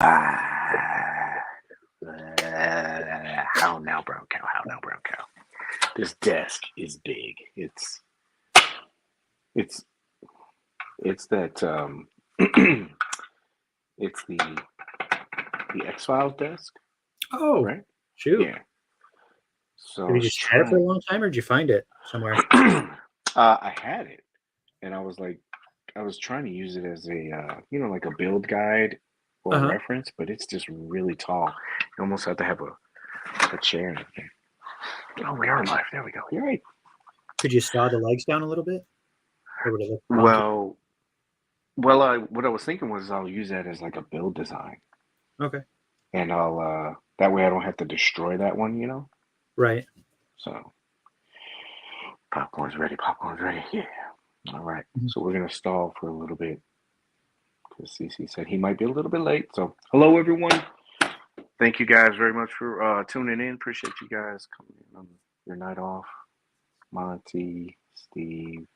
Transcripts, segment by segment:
How now, brown cow? How now, brown cow? This desk is big. It's it's that it's the X Files desk, Oh, right? shoot. Yeah. So Have I you was just had it for a trying. long time, or did you find it somewhere? I had it, and I was like, I was trying to use it as a like a build guide or a Uh-huh. reference, but it's just really tall. You almost have to have a chair and everything. Oh, we are live. There we go. You're right. Could you saw the legs down a little bit? Or would it look wonky? Well, what I was thinking was I'll use that as like a build design, Okay. and I'll that way I don't have to destroy that one. Right. So popcorn's ready. Popcorn's ready. Yeah. All right. Mhm. So we're gonna stall for a little bit because CC said he might be a little bit late. So hello everyone. Thank you guys very much for tuning in. Appreciate you guys coming in on your night off. Monty, Steve.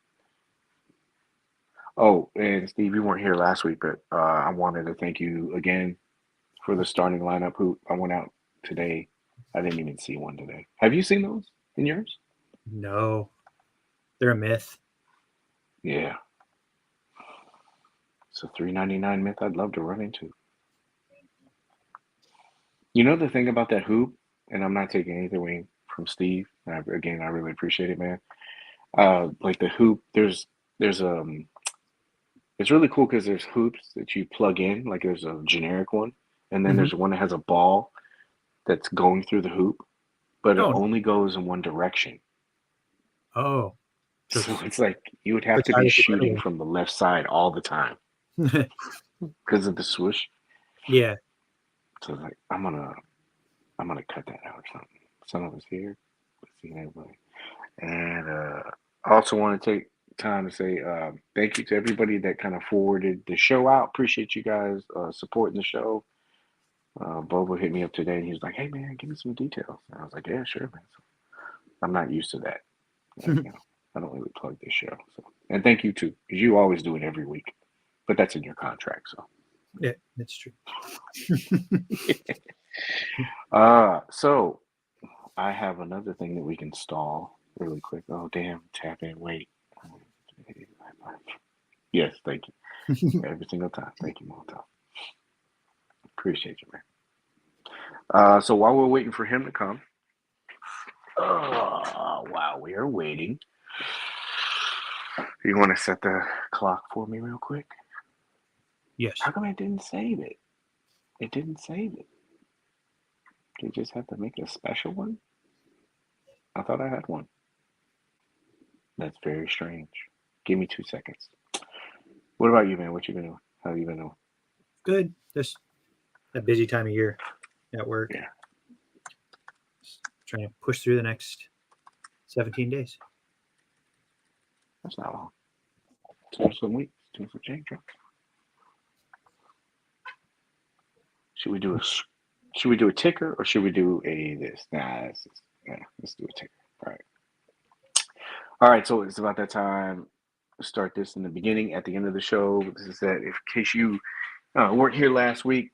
Oh, and Steve, you weren't here last week, but I wanted to thank you again for the starting lineup. Who I went out today. I didn't even see one today. Have you seen those in yours? No, they're a myth. Yeah. It's a $3.99 myth I'd love to run into. You know the thing about that hoop, and I'm not taking anything away from Steve. Again, I really appreciate it, man. Like the hoop, there's it's really cool because there's hoops that you plug in, like there's a generic one, and then Mhm. there's one that has a ball that's going through the hoop, but it Oh, only goes in one direction. oh, so So it's like you would have to be photography shooting right from the left side all the time away. because of the swoosh. Yeah. So it's like I'm gonna cut that out or something. Some of us here, let's see everybody. And I also want to take time to say thank you to everybody that kind of forwarded the show out. Appreciate you guys supporting the show. Bobo hit me up today and he was like, "Hey man, give me some details." And I was like, "Yeah, sure, man." So I'm not used to that. I don't really plug this show. So and thank you too, because you always do it every week, but that's in your contract. So Yeah, that's true. so I have another thing that we can stall really quick. Oh damn, tap in, wait. Yes, thank you. Every single time. Thank you, Montel. Appreciate you, man. So while we're waiting for him to come, while we are waiting, you want to set the clock for me real quick? Yes. How come it didn't save it? It didn't save it. Do you just have to make a special one? I thought I had one. That's very strange. Give me 2 seconds. What about you, man? What you been doing? How you been doing? Good. Just a busy time of year at work. Yeah, Trying to push through the next 17 days. that's not long. 2 some weeks, 2 some change. Right? Should we do a should we do a ticker or should we do a this? Let's do a ticker. All right. All right. So it's about that time. Start this in the beginning, at the end of the show. This is that. In case you weren't here last week,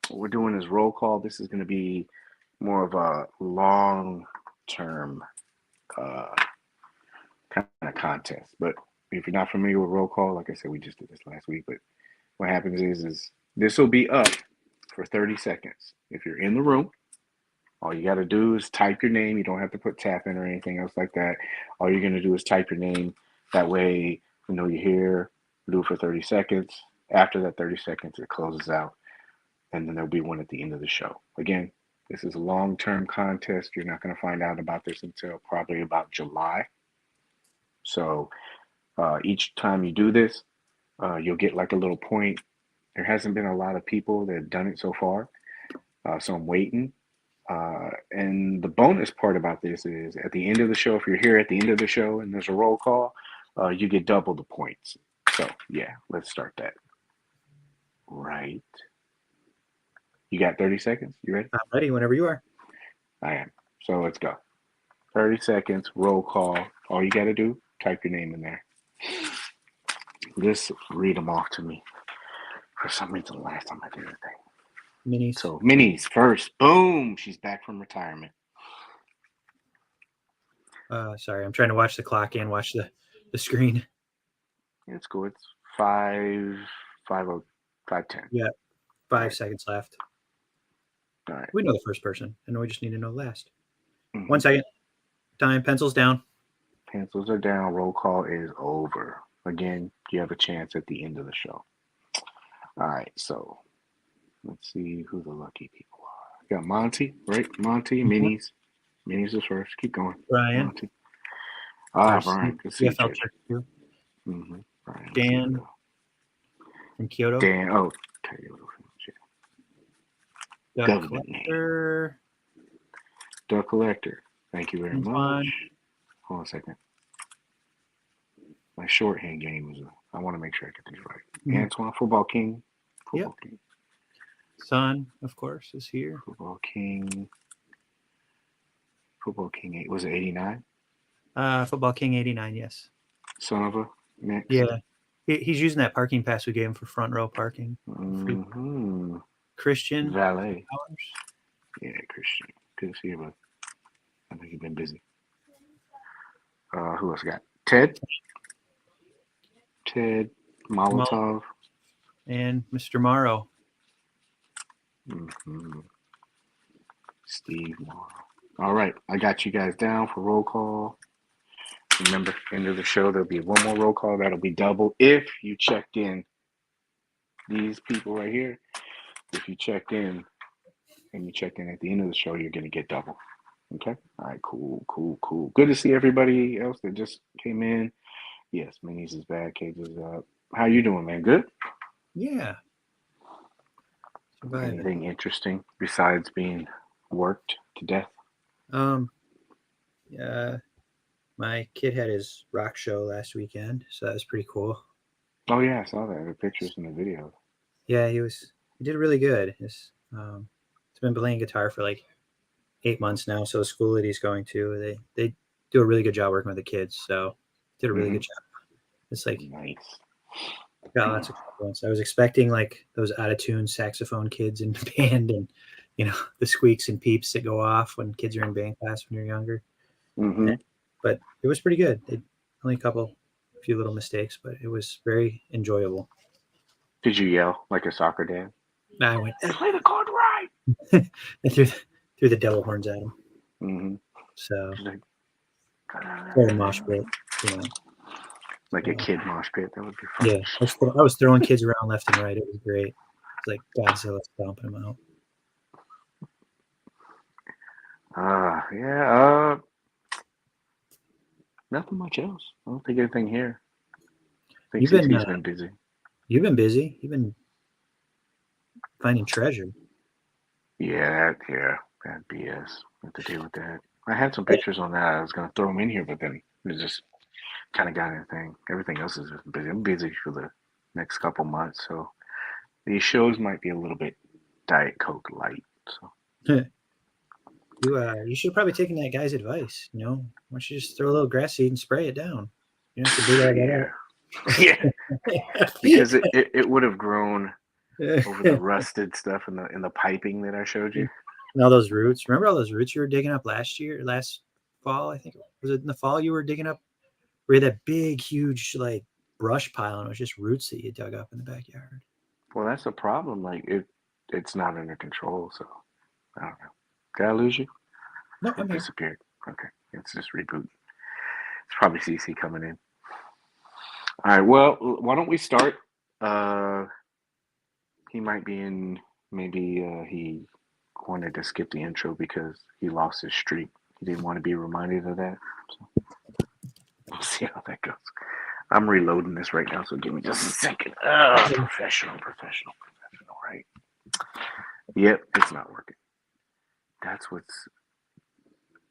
what we're doing is roll call. This is going to be more of a long-term uh, kind of contest. But if you're not familiar with roll call, like I said, we just did this last week. But what happens is this will be up for 30 seconds. If you're in the room, all you got to do is type your name. You don't have to put tap in or anything else like that. All you're going to do is type your name. That way, we know you're here. Do it for 30 seconds. After that 30 seconds, it closes out. And then there'll be one at the end of the show. Again, this is a long-term contest. You're not going to find out about this until probably about July. So each time you do this, you'll get like a little point. There hasn't been a lot of people that have done it so far. So I'm waiting. And the bonus part about this is at the end of the show, if you're here at the end of the show and there's a roll call, you get double the points. So yeah, let's start that. Right. You got 30 seconds? You ready? I'm ready whenever you are. I am. So let's go. 30 seconds, roll call. All you got to do, type your name in there. Just read them off to me. For some reason, the last time I did anything. Minis. So minis first. Boom. She's back from retirement. Sorry, I'm trying to watch the clock and watch the screen. It's cool. It's 5:10. Yeah, 5 right. seconds left. All right. We know the first person, and we just need to know last. Mhm. 1 second. Time. Pencils down. Pencils are down. Roll call is over. Again, you have a chance at the end of the show. All right. So let's see who the lucky people are. We got Monty, right? Monty, minis. Minis is first. Keep going. Brian. Monty. Our Brian. Good to see you, CFL kid. check too. Brian. Dan from Kyoto. Dan. Oh, Duck government Collector. name. Duck Collector. Thank you very Antoine. much. Hold on a second. My shorthand game is. I want to make sure I get these right. Antoine, Football King. Football King. Son, of course, is here. Football King. Football King 8. Was it 89? Football King 89, yes. Son of a next. Yeah. He's using that parking pass we gave him for front row parking. Mm-hmm. Christian. Valet. Yeah, Christian. Good to see you, bud. I think you've been busy. Who else got? Ted. Molotov. And Mr. Morrow. Steve Morrow. All right, I got you guys down for roll call. Remember, end of the show, there'll be one more roll call. That'll be double if you checked in. These people right here, if you checked in and you checked in at the end of the show, you're going to get double. Okay? All right, cool. Good to see everybody else that just came in. Yes, Minis is back. Cage is up. How you doing, man? Good? Yeah. Surviving. Anything interesting besides being worked to death? My kid had his rock show last weekend, so that was pretty cool. Oh yeah, I saw that. The pictures and the video. Yeah, he did really good. He's been playing guitar for like 8 months now. So the school that he's going to, they do a really good job working with the kids. So did a really good job. It's like nice. Got lots of compliments. I was expecting like those out of tune saxophone kids in band, and the squeaks and peeps that go off when kids are in band class when you're younger. But it was pretty good. Only a few little mistakes, but it was very enjoyable. Did you yell like a soccer dad? I went, play the chord right. and threw the devil horns at him. So, or a mosh pit, like a kid mosh pit. That would be fun. Yeah, I was throwing kids around left and right. It was great. It's like Godzilla stomping them out. Yeah. Nothing much else. I don't think anything here. I think CC's been busy. You've been busy. You've been finding treasure. Yeah, that BS. I have to deal with that. I had some pictures on that. I was going to throw them in here, but then it just kind of got anything. Everything else is busy. I'm busy for the next couple months, so these shows might be a little bit Diet Coke light. So you should have probably taken that guy's advice. Why don't you just throw a little grass seed and spray it down? You don't have to do that. Yeah, because it would have grown over the rusted stuff in the piping that I showed you. And all those roots. Remember all those roots you were digging up last fall? I think was it in the fall you were digging up? We had that big, huge like brush pile, and it was just roots that you dug up in the backyard. Well, that's the problem. Like it's not under control. So I don't know. Did I lose you? No, I'm here. Disappeared. Okay, it's just rebooting. It's probably CC coming in. All right. Well, why don't we start? He might be in. Maybe he wanted to skip the intro because he lost his streak. He didn't want to be reminded of that. So we'll see how that goes. I'm reloading this right now, so give me just a second. Professional, right? Yep, it's not working. That's what's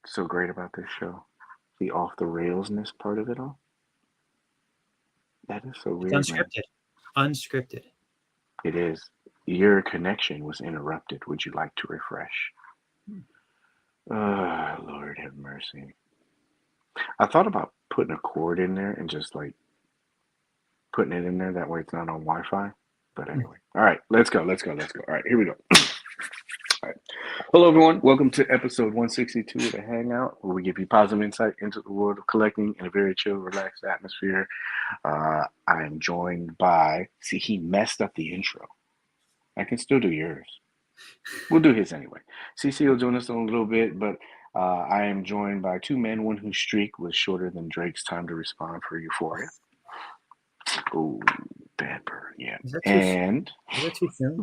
so great about this show. The off the railsness part of it all. That is so weird. It's unscripted. Man. Unscripted. It is. Your connection was interrupted. Would you like to refresh? Lord have mercy. I thought about putting a cord in there and just like putting it in there. That way it's not on Wi-Fi. But anyway. All right, let's go. All right, here we go. Hello, everyone. Welcome to episode 162 of the Hangout, where we give you positive insight into the world of collecting in a very chill, relaxed atmosphere. I am joined by, see, he messed up the intro. I can still do yours. We'll do his anyway. CC will join us in a little bit, but I am joined by two men, one whose streak was shorter than Drake's time to respond for Euphoria. Oh, bad burn, yeah. Is that too soon?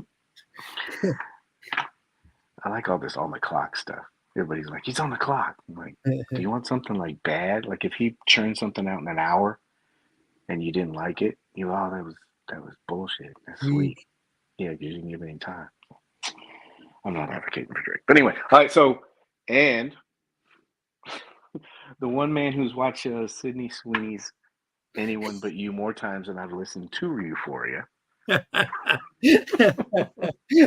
I like all this on the clock stuff. Everybody's like, he's on the clock. I'm like, do you want something like bad? Like if he churned something out in an hour and you didn't like it, that was bullshit. That's sweet. Yeah, because you didn't give it any time. I'm not advocating for Drake. But anyway, all right, so, and the one man who's watched Sydney Sweeney's Anyone But You more times than I've listened to Euphoria. I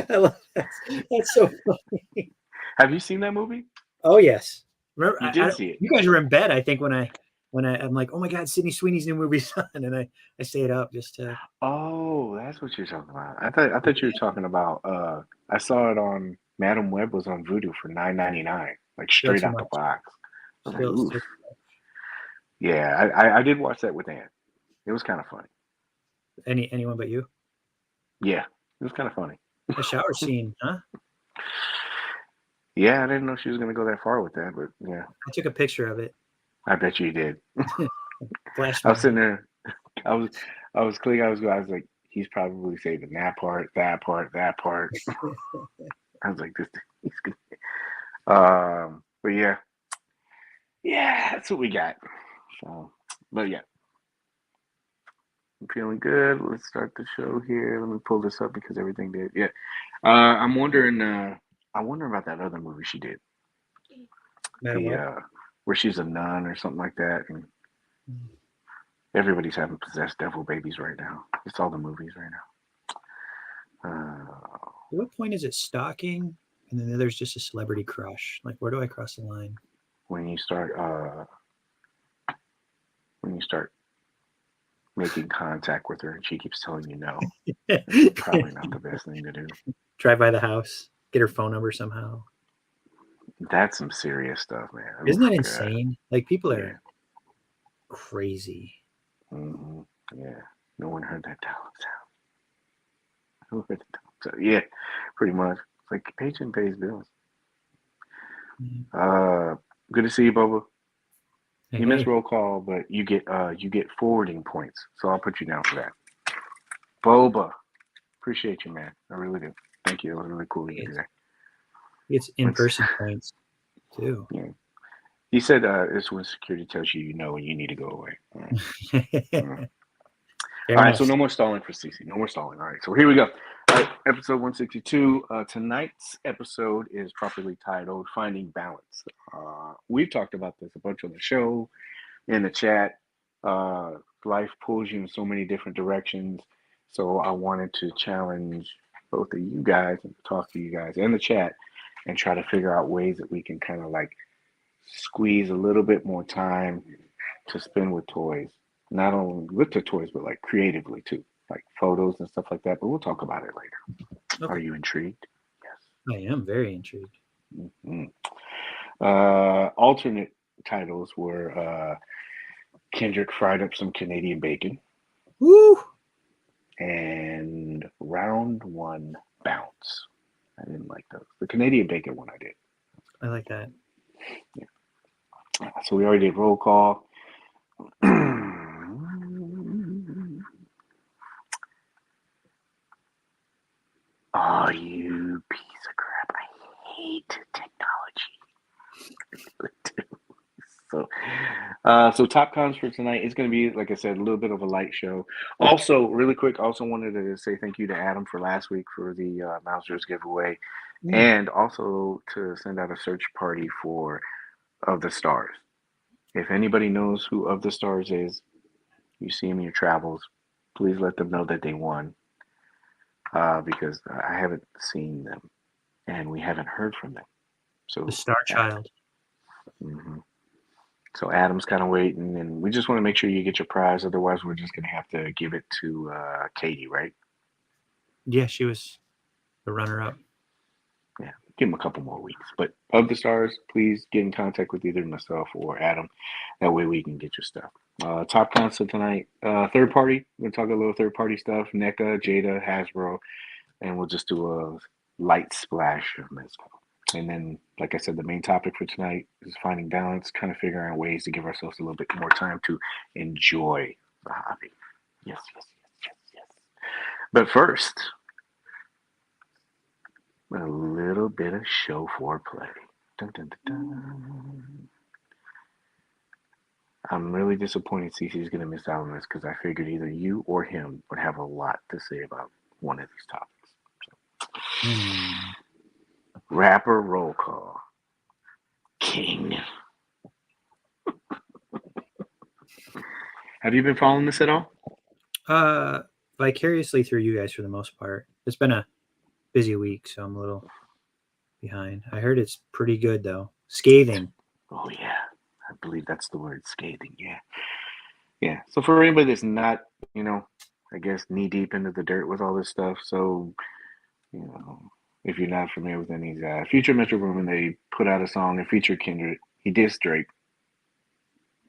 love that. That's so funny. Have you seen that movie? Oh yes. Remember, you did see it. You guys were in bed, I think, when I'm like, oh my God, Sydney Sweeney's new movie's on, and I stayed up just to. Oh, that's what you're talking about. I thought you were talking about. I saw it on Madam Web was on Vudu for $9.99, like straight out the box. I was like, oof. Yeah, I did watch that with Ann. It was kind of funny. Anyone But You? Yeah, it was kind of funny. The shower scene, huh? Yeah, I didn't know she was going to go that far with that, but yeah. I took a picture of it. I bet you did. I was sitting there. I was clicking. I was like, he's probably saving that part, that part, that part. I was like, this. He's gonna. But yeah, that's what we got. So, but yeah, I'm feeling good. Let's start the show here. Let me pull this up because everything did. Yeah, I'm wondering. I wonder about that other movie she did. Where she's a nun or something like that, and everybody's having possessed devil babies right now. It's all the movies right now. At what point is it stalking, and then there's just a celebrity crush? Like, where do I cross the line? When you start making contact with her and she keeps telling you no, it's probably not the best thing to do. Drive by the house, get her phone number somehow. That's some serious stuff, man. Isn't that insane? Like, people are crazy. Mm-hmm. Yeah. No one heard that dial-up sound. Who heard the dial-up sound? Yeah, pretty much. It's like Paige pays bills. Mm-hmm. Good to see you, Boba. You missed roll call, but you get forwarding points, so I'll put you down for that. Boba, appreciate you, man. I really do. Thank you. It was really cool to do that. It's in-person points too. Yeah. He said it's when security tells you when you need to go away. All right. All right, so no more stalling for Cece. No more stalling. All right, so here we go. All right, episode 162. Tonight's episode is properly titled Finding Balance. We've talked about this a bunch on the show, in the chat. Life pulls you in so many different directions. So I wanted to challenge both of you guys and talk to you guys in the chat and try to figure out ways that we can kind of like squeeze a little bit more time to spend with toys. Not only with the toys, but like creatively too, like photos and stuff like that. But we'll talk about it later. Okay. Are you intrigued? Yes. I am very intrigued. Mm-hmm. Alternate titles were Kendrick fried up some Canadian bacon. Woo! And round one bounce. I didn't like those. The Canadian bacon one I did. I like that. Yeah. So we already did roll call. Oh, you piece of crap. I hate technology. So TopCons for tonight is going to be, like I said, a little bit of a light show. Also, really quick, also wanted to say thank you to Adam for last week for the Mousers giveaway. And also to send out a search party for Of the Stars. If anybody knows who Of the Stars is, you see them in your travels, please let them know that they won. Because I haven't seen them and we haven't heard from them. So the Star Child. Mm-hmm. So Adam's kind of waiting, and we just want to make sure you get your prize. Otherwise, we're just going to have to give it to Katie, right? Yeah, she was the runner-up. Yeah, give them a couple more weeks. But of the stars, please get in contact with either myself or Adam. That way we can get your stuff. TopCons tonight. Third party. We're gonna talk a little third party stuff. NECA, Jada, Hasbro, and we'll just do a light splash of Mezco. And then, like I said, the main topic for tonight is finding balance, kind of figuring out ways to give ourselves a little bit more time to enjoy the hobby. Yes, yes, yes, yes, yes. But first, a little bit of show foreplay. Dun, dun, dun, dun. I'm really disappointed Cece's going to miss out on this because I figured either you or him would have a lot to say about one of these topics. Rapper roll call. King. Have you been following this at all? Vicariously through you guys for the most part. It's been a busy week, so I'm a little behind. I heard it's pretty good though. Scathing. Oh yeah, I believe that's the word, scathing. Yeah, yeah. So for anybody that's not, I guess knee deep into the dirt with all this stuff, so if you're not familiar with any Future Metro Boomin, they put out a song and featured Kendrick. He dissed Drake.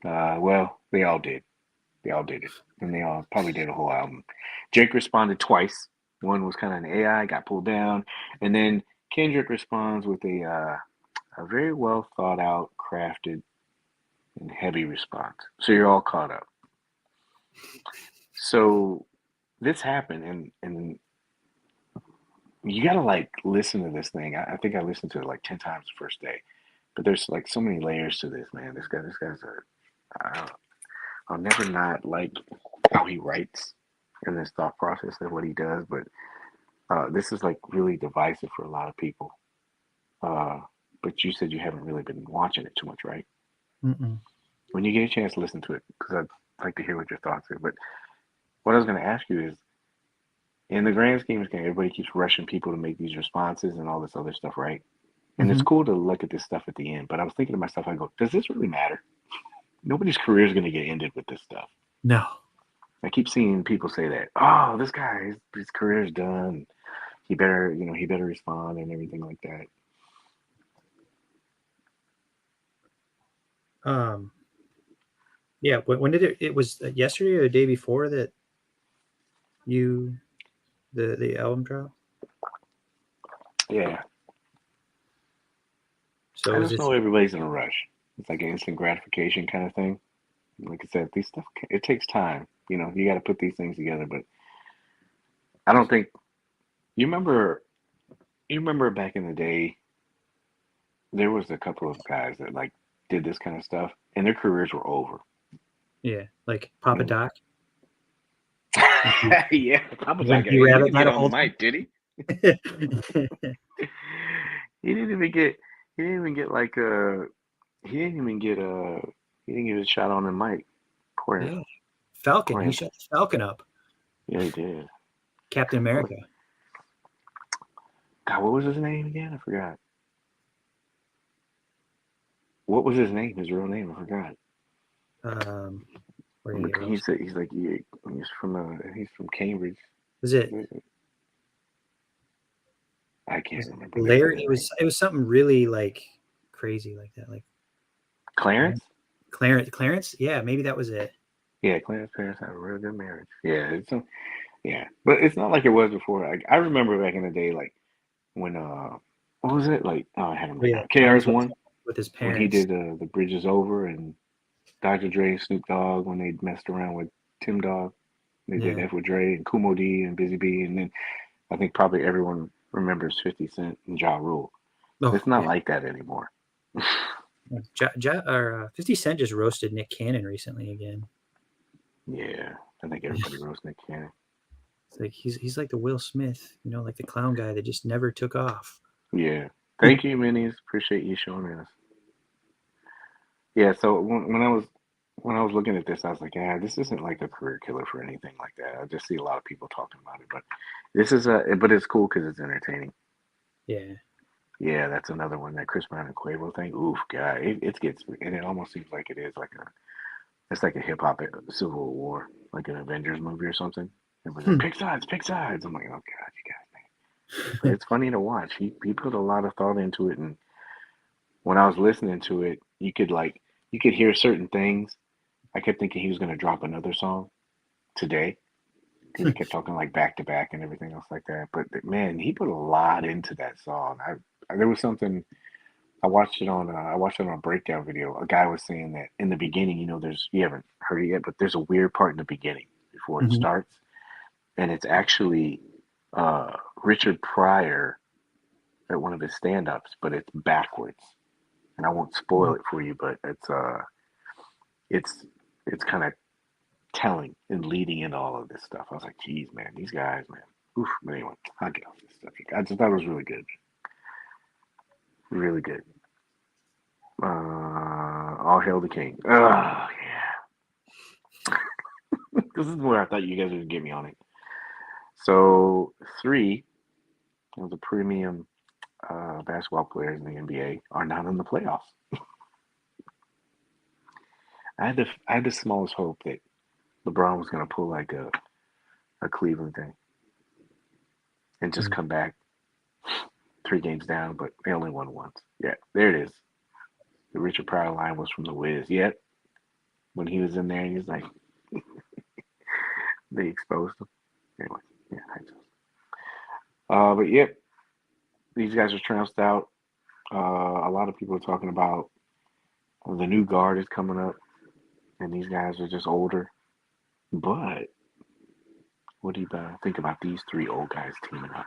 Well, they all did. They all did it, and they all probably did a whole album. Drake responded twice. One was kind of an AI, got pulled down, and then Kendrick responds with a very well thought out, crafted, and heavy response. So you're all caught up. So this happened, and you gotta listen to this thing. I think I listened to it like 10 times the first day, but there's like so many layers to this, man. This guy's I'll never not like how he writes and this thought process of what he does, but this is like really divisive for a lot of people. But you said you haven't really been watching it too much, right? Mm-mm. When you get a chance to listen to it, because I'd like to hear what your thoughts are. But what I was going to ask you is, in the grand scheme of things, everybody keeps rushing people to make these responses and all this other stuff, right? And it's cool to look at this stuff at the end. But I was thinking to myself, I go, does this really matter? Nobody's career is going to get ended with this stuff. No. I keep seeing people say that. Oh, this guy, his career's done. He better respond and everything like that. Yeah. When did it was yesterday or the day before that the album dropped? Yeah. So I just know everybody's in a rush. It's like an instant gratification kind of thing. Like I said, these stuff, it takes time. You got to put these things together. But I don't think you remember back in the day, there was a couple of guys that did this kind of stuff, and their careers were over. Yeah, like Papa Doc. Yeah, Papa Doc. He didn't get on the mic, did he? He didn't even get. He didn't even get He didn't even get a. He didn't get a shot on the mic. Poor yeah. Falcon. He shot the Falcon up. Yeah, he did. Captain America. God, what was his name again? I forgot. What was his name? His real name? I forgot. He's from Cambridge. Is it? I can't remember. Larry. It was something really crazy like that. Like Clarence. Clarence. Yeah, maybe that was it. Yeah, Clarence's parents had a real good marriage. Yeah, but it's not like it was before. I remember back in the day, when what was it like? Oh, I had him. Yeah, KRS-One with his parents when he did the Bridges Over, and Dr. Dre and Snoop Dogg when they messed around with Tim Dog. They did F with Dre and Kumo D and Busy B, and then I think probably everyone remembers 50 Cent and Ja Rule. It's not like that anymore. 50 Cent just roasted Nick Cannon recently again. Yeah, I think everybody roasts Nick Cannon. It's like he's like the Will Smith, like the clown guy that just never took off. Yeah. Thank you, Minis. Appreciate you showing us. Yeah, so when I was looking at this, I was like, yeah, this isn't like a career killer for anything like that. I just see a lot of people talking about it, but but it's cool because it's entertaining. Yeah. Yeah, that's another one, that Chris Brown and Quavo thing. Oof, God, it gets, and it almost seems like it is it's like a hip hop civil war, like an Avengers movie or something. Everybody's like, pick sides. I'm like, oh God, you guys, man. but it's funny to watch. He put a lot of thought into it, and when I was listening to it, you could hear certain things. I kept thinking he was gonna drop another song today because he kept talking like back to back and everything else like that. But man, he put a lot into that song. There was something I watched it on a breakdown video. A guy was saying that in the beginning, there's you haven't heard it yet, but there's a weird part in the beginning before it Mhm. starts, and it's actually Richard Pryor at one of his stand-ups, but it's backwards. And I won't spoil it for you, but it's it's kind of telling and leading into all of this stuff. I was like, geez, man, these guys, man. Oof. But anyway, I'll get off this stuff. I just thought it was really good, really good. All hail the king. Oh yeah. This is where I thought you guys would get me on it. So 3 of the premium basketball players in the NBA are not in the playoffs. I had the smallest hope that LeBron was going to pull like a Cleveland thing and just Mhm. come back 3 games down, but they only won once. Yeah, there it is. The Richard Pryor line was from the Wiz. Yet when he was in there, he was like, they exposed him. Anyway, yeah, I just. But yep, these guys are trounced out. A lot of people are talking about the new guard is coming up, and these guys are just older. But what do you think about these 3 old guys teaming up?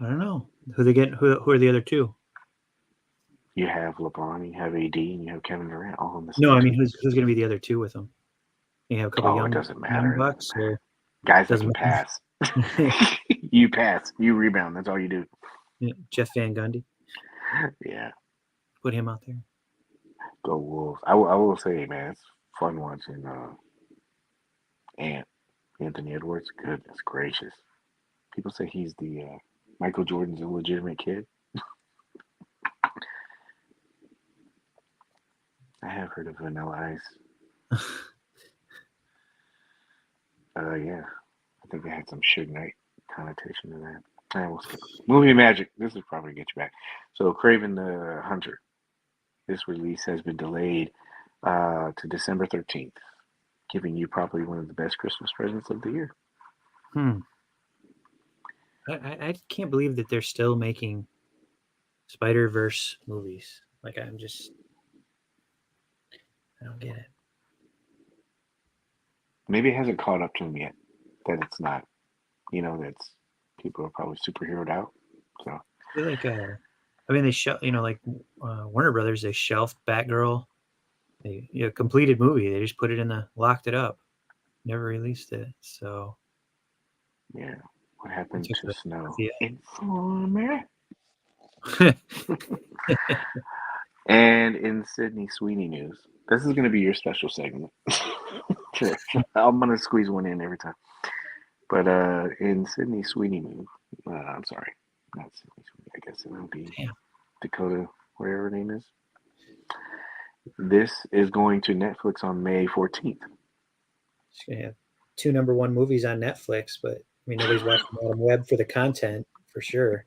I don't know who they get. Who are the other two? You have LeBron, you have AD, and you have Kevin Durant all on the No, same I mean team. who's going to be the other two with them? You have a couple Oh, it young doesn't young matter. It doesn't bucks, matter. or Guys that doesn't can matter. pass. You pass. You rebound. That's all you do. Jeff Van Gundy, Yeah. put him out there. Go Wolves. I will say, man, it's fun watching Anthony Edwards. Goodness gracious. People say he's the Michael Jordan's illegitimate kid. I have heard of Vanilla Ice. Yeah. I think it had some Suge Knight connotation to that. I will skip it. Movie Magic. This will probably get you back. So, Craven the Hunter. This release has been delayed to December 13th, giving you probably one of the best Christmas presents of the year. Hmm. I can't believe that they're still making Spider-Verse movies. Like I don't get it. Maybe it hasn't caught up to him yet that it's not, that's people are probably superheroed out. So, I feel like I mean like Warner Brothers, they shelved Batgirl. They completed movie. They just put it locked it up, never released it. So yeah, what they happened took to Snow? the Informer. And in Sydney Sweeney news, this is going to be your special segment. I'm going to squeeze one in every time. But in Sydney Sweeney news, I'm sorry, not Sydney Sweeney. I guess it would be Damn. Dakota, whatever her name is. This is going to Netflix on May 14th. She's gonna have 2 #1 movies on Netflix, but I mean nobody's watching Adam Webb for the content for sure.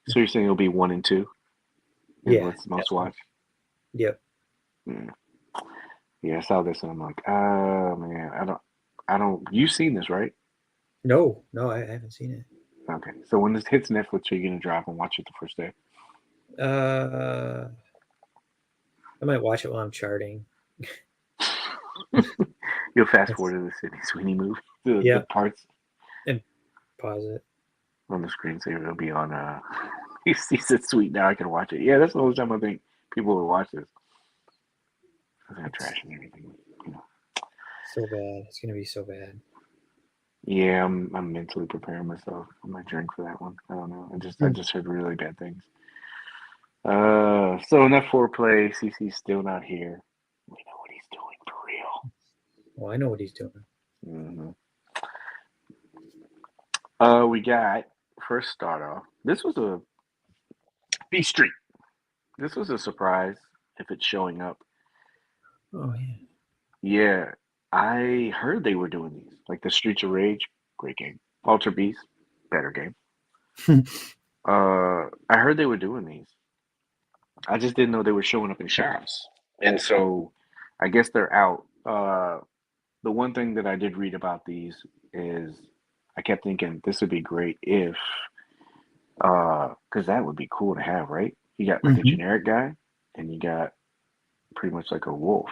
So you're saying it'll be 1 and 2 is Yeah, what's the most definitely. watched? Yep. Mm. Yeah, I saw this and I'm like, oh man, I don't. You've seen this, right? No, I haven't seen it. Okay, so when this hits Netflix, are you gonna drive and watch it the first day? Uh, I might watch it while I'm charting. You'll fast That's, forward to the Sydney Sweeney movie, the yeah, parts and pause it. on the screensaver. It'll be on. He said, "Sweet, now I can watch it." Yeah, that's the only time I think people will watch this. Because they're It's trash and everything, you know. so bad. It's gonna be so bad. Yeah, I'm mentally preparing myself. I might drink for that one. I don't know. I just heard really bad things. So enough foreplay. CC's still not here. We know what he's doing for real. Well, I know what he's doing. Mm-hmm. We got first start off. This was a B Street. This was a surprise if it's showing up. Oh yeah. Yeah. I heard they were doing these, like the Streets of Rage, great game. Alter Beast, better game. I heard they were doing these. I just didn't know they were showing up in shops, and so I guess they're out. The one thing that I did read about these is I kept thinking this would be great if, because that would be cool to have, right? You got like a Hmm. generic guy, and you got pretty much like a wolf.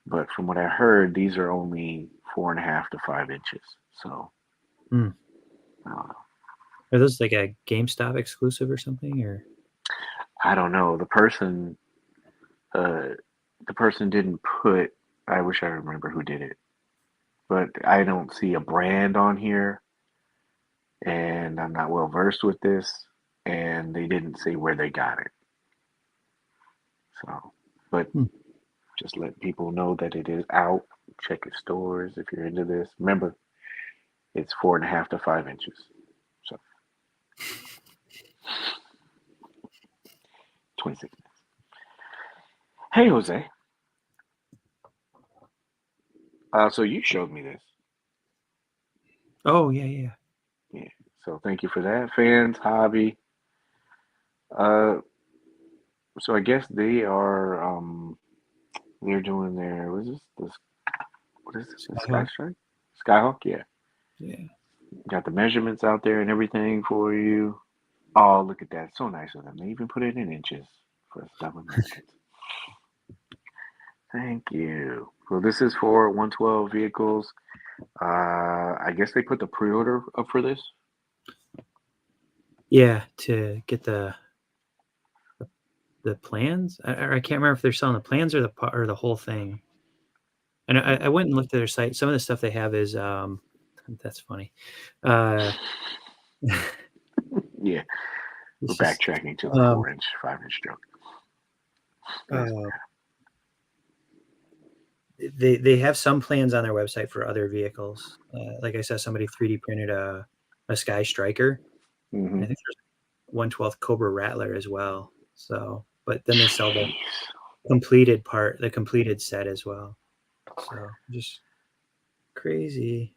But from what I heard, these are only 4.5 to 5 inches. So Mm. I don't know. Are those like a GameStop exclusive or something? Or I don't know. Uh, the person didn't put. I wish I remember who did it, but I don't see a brand on here, and I'm not well versed with this, and they didn't say where they got it. So, but hmm. just let people know that it is out. Check your stores if you're into this. Remember, it's 4.5 to 5 inches. So 26 minutes. Hey, Jose. So you showed me this. Oh yeah, yeah. Yeah. So thank you for that, fans. Hobby. Uh, so I guess they're doing their what is this? The Sky Skyhawk. Strike? Skyhawk, yeah. Yeah. Got the measurements out there and everything for you. Oh, look at that. So nice of them. They even put it in inches for us dumb Americans. Thank you. So this is for 112 vehicles. I guess they put the pre-order up for this. Yeah, to get the plans. I can't remember if they're selling the plans or the whole thing. And I went and looked at their site. Some of the stuff they have is that's funny. Uh, Yeah, we're it's just backtracking to the um, 4 inch, 5 inch joke. Yes. uh, they have some plans on their website for other vehicles. Like I said, somebody 3D printed a Sky Striker. Mm-hmm. And I think there's 112th Cobra Rattler as well. So, but then they sell the Jeez. the completed set as well. So just crazy.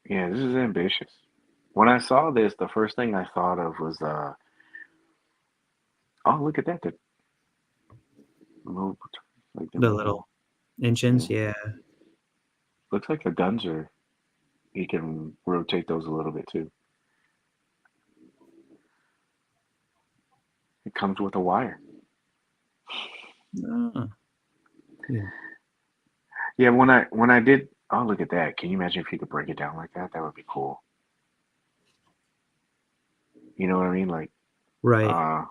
Yeah, this is ambitious. When I saw this, the first thing I thought of was, oh, look at that. The move, like the The little movable. engines, Yeah. yeah. Looks like the guns are, you can rotate those a little bit too. It comes with a wire. Oh, yeah. Yeah, when I did, oh, look at that. Can you imagine if you could break it down like that? That would be cool. You know what I mean? Like, Right. uh,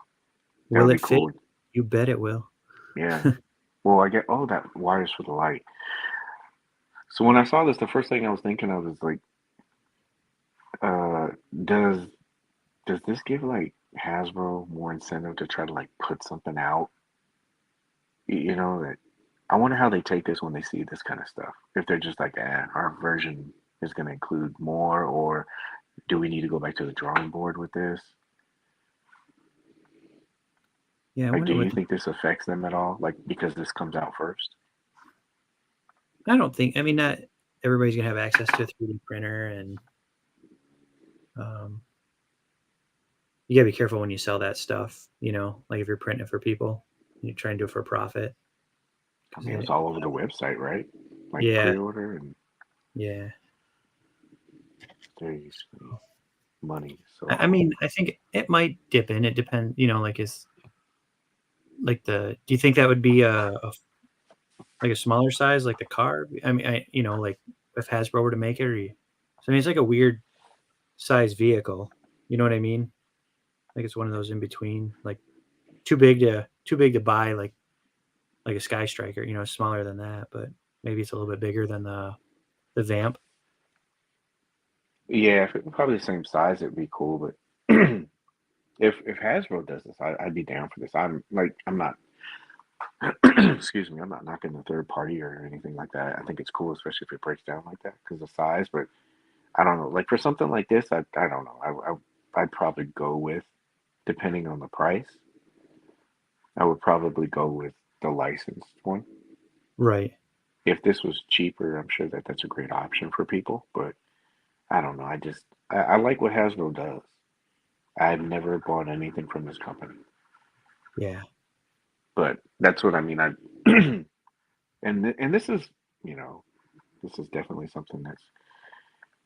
that Will would it be fit? cool. You bet it will. Yeah. Well, I get, oh, that wires for the light. So when I saw this, the first thing I was thinking of is like, uh, does does this give like Hasbro more incentive to try to like put something out? You know that I wonder how they take this when they see this kind of stuff. If they're just like, our version is going to include more, or do we need to go back to the drawing board with this? Yeah, I Like, do wonder you what think this affects them at all? Like, because this comes out first? I don't think. I mean, not everybody's gonna have access to a 3D printer, and um, you gotta be careful when you sell that stuff. Like if you're printing it for people, you try and do it for profit I because mean, it's all over the website, right? Like yeah, pre-order and yeah. there's money. I So mean, I think it might dip in. It depends. Like is like the. Do you think that would be like a smaller size, like the car? I mean, like if Hasbro were to make it, so I mean, it's like a weird size vehicle. You know what I mean? Like it's one of those in between, like too big to buy, like a Sky Striker. Smaller than that, but maybe it's a little bit bigger than the Vamp. yeah, if it were probably the same size, it'd be cool. But if Hasbro does this, I'd be down for this. I'm not excuse me, I'm not knocking the third party or anything like that. I think it's cool, especially if it breaks down like that because of size. But I don't know, like for something like this, I don't know. I'd probably go with, depending on the price, I would probably go with the licensed one. Right. if this was cheaper, I'm sure that that's a great option for people. But I don't know. I like what Hasbro does. I've never bought anything from this company, Yeah. but that's what I mean. I and this is you know this is definitely something that's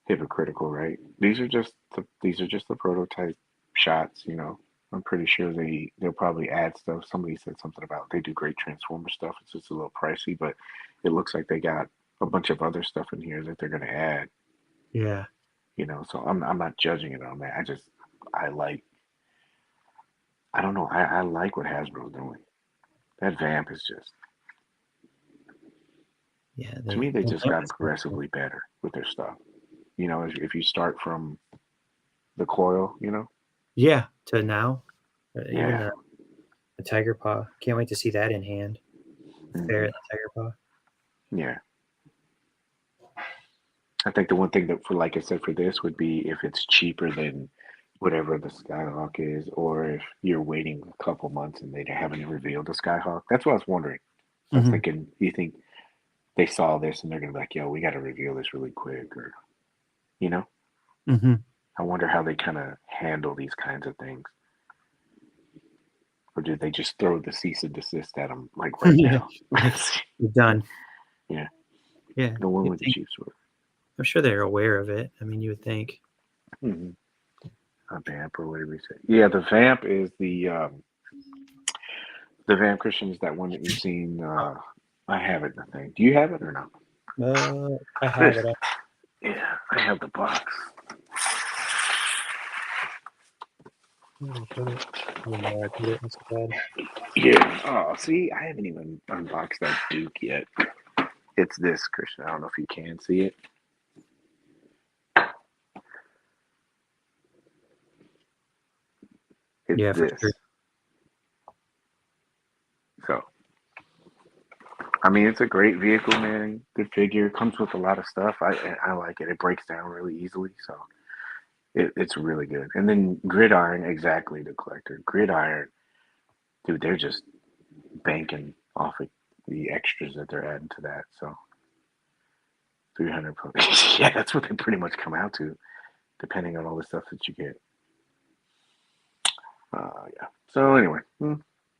hypocritical, right? These are just the prototype shots. I'm pretty sure they'll probably add stuff. Somebody said something about they do great Transformer stuff. It's just a little pricey, but it looks like they got a bunch of other stuff in here that they're going to add. Yeah. So I'm not judging it on that. I like I don't know. I like what Hasbro's doing. That vamp is just Yeah. to me they The just vamp gotten is pretty cool. progressively better with their stuff. If you start from the coil, Yeah. To now, even yeah. the tiger paw. Can't wait to see that in hand. The ferret Hmm. and the tiger paw. Yeah. I think the one thing that for like I said for this would be if it's cheaper than whatever the Skyhawk is, or if you're waiting a couple months and they haven't revealed the Skyhawk. That's what I was wondering. I was Hmm. thinking, you think they saw this and they're gonna be like, "Yo, we got to reveal this really quick," or you know? Hmm. I wonder how they kind of handle these kinds of things, or did they just throw the cease and desist at them like right Yeah. now? Like, you're done. Yeah. Yeah. The one You'd with the think. Chiefs were. I'm sure they're aware of it. I mean, you would think. Mm-hmm. A vamp or whatever you say. Yeah, the vamp is the Vamp Christian is that one that you've seen. I have it, I think. Do you have it or not? I have This. it. Yeah, I have the box. Where did I put it? Oh no, I put it instead. Yeah. Oh, see, I haven't even unboxed that Duke yet. It's this, Christian. I don't know if you can see it. It's Yeah, for this. sure. So, I mean, it's a great vehicle, man. Good figure. Comes with a lot of stuff. I like it. It breaks down really easily, so it's really good. And then Gridiron, exactly the collector. Gridiron, dude, they're just banking off of the extras that they're adding to that. So 300 plus. Yeah, that's what they pretty much come out to, depending on all the stuff that you get. Yeah. So anyway,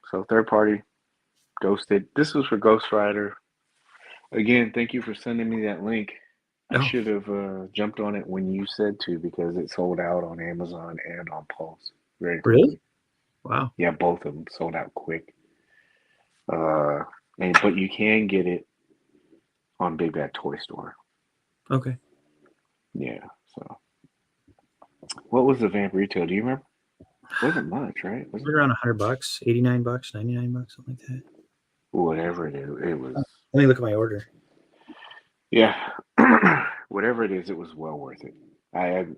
so third party, Ghosted. This was for Ghost Rider. Again, thank you for sending me that link. I Oh, should have jumped on it when you said to because it sold out on Amazon and on Pulse very really? quickly. Wow. Yeah, both of them sold out quick. Uh, but you can get it on Big Bad Toy Store. Okay. Yeah. So what was the Vamp retail? Do you remember? Wasn't much, right? Was Right it? around $100, $89, $99, something like that. Whatever it is, it was. Let me look at my order. Yeah. Whatever it is, it was well worth it. I had,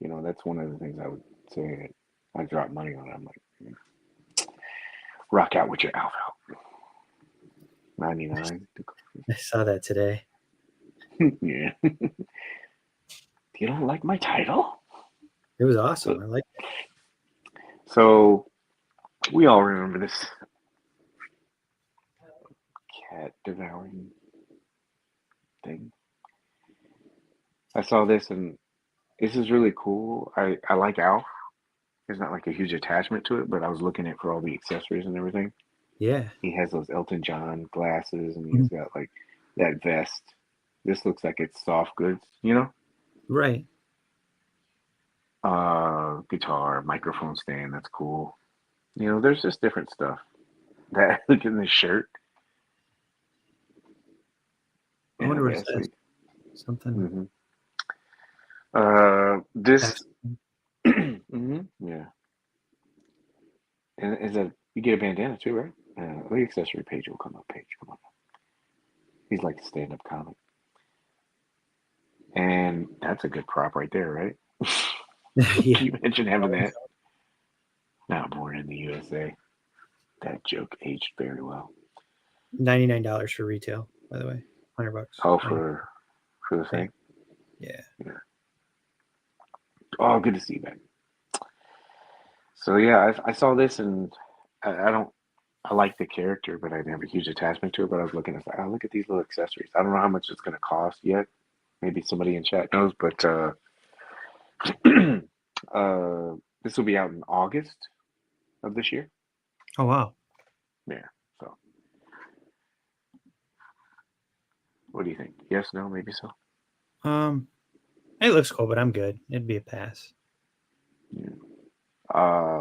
that's one of the things I would say I dropped money on. I'm like, rock out with your Alpha 99. I saw that today. Yeah. You don't like my title? It was awesome. So, I like so we all remember this cat devouring thing. I saw this and this is really cool. I like Alf. There's not like a huge attachment to it, but I was looking at for all the accessories and everything. Yeah. He has those Elton John glasses and Mhm. he's got like that vest. This looks like it's soft goods. Right. Guitar, microphone stand, that's cool. There's just different stuff. That look in this shirt. I And I wonder what it guess says. Something. hmm this Past. yeah. And is that you get a bandana too, right? The accessory page will come up. Page, come on. He's like a stand-up comic, and that's a good prop right there, right? Yeah. Can you imagine having that? Not born in the USA. That joke aged very well. $99 for retail, by the way. $100. Oh, 90. for the thing. Yeah. Yeah. Oh, good to see you back. So yeah, I saw this and I don't I like the character, but I didn't have a huge attachment to it. But I was looking at like, oh, look at these little accessories. I don't know how much it's gonna cost yet. Maybe somebody in chat knows, but uh, this will be out in August of this year. Oh wow. Yeah. So, what do you think? Yes, no, maybe so. It looks cool, but I'm good. It'd be a pass. Yeah.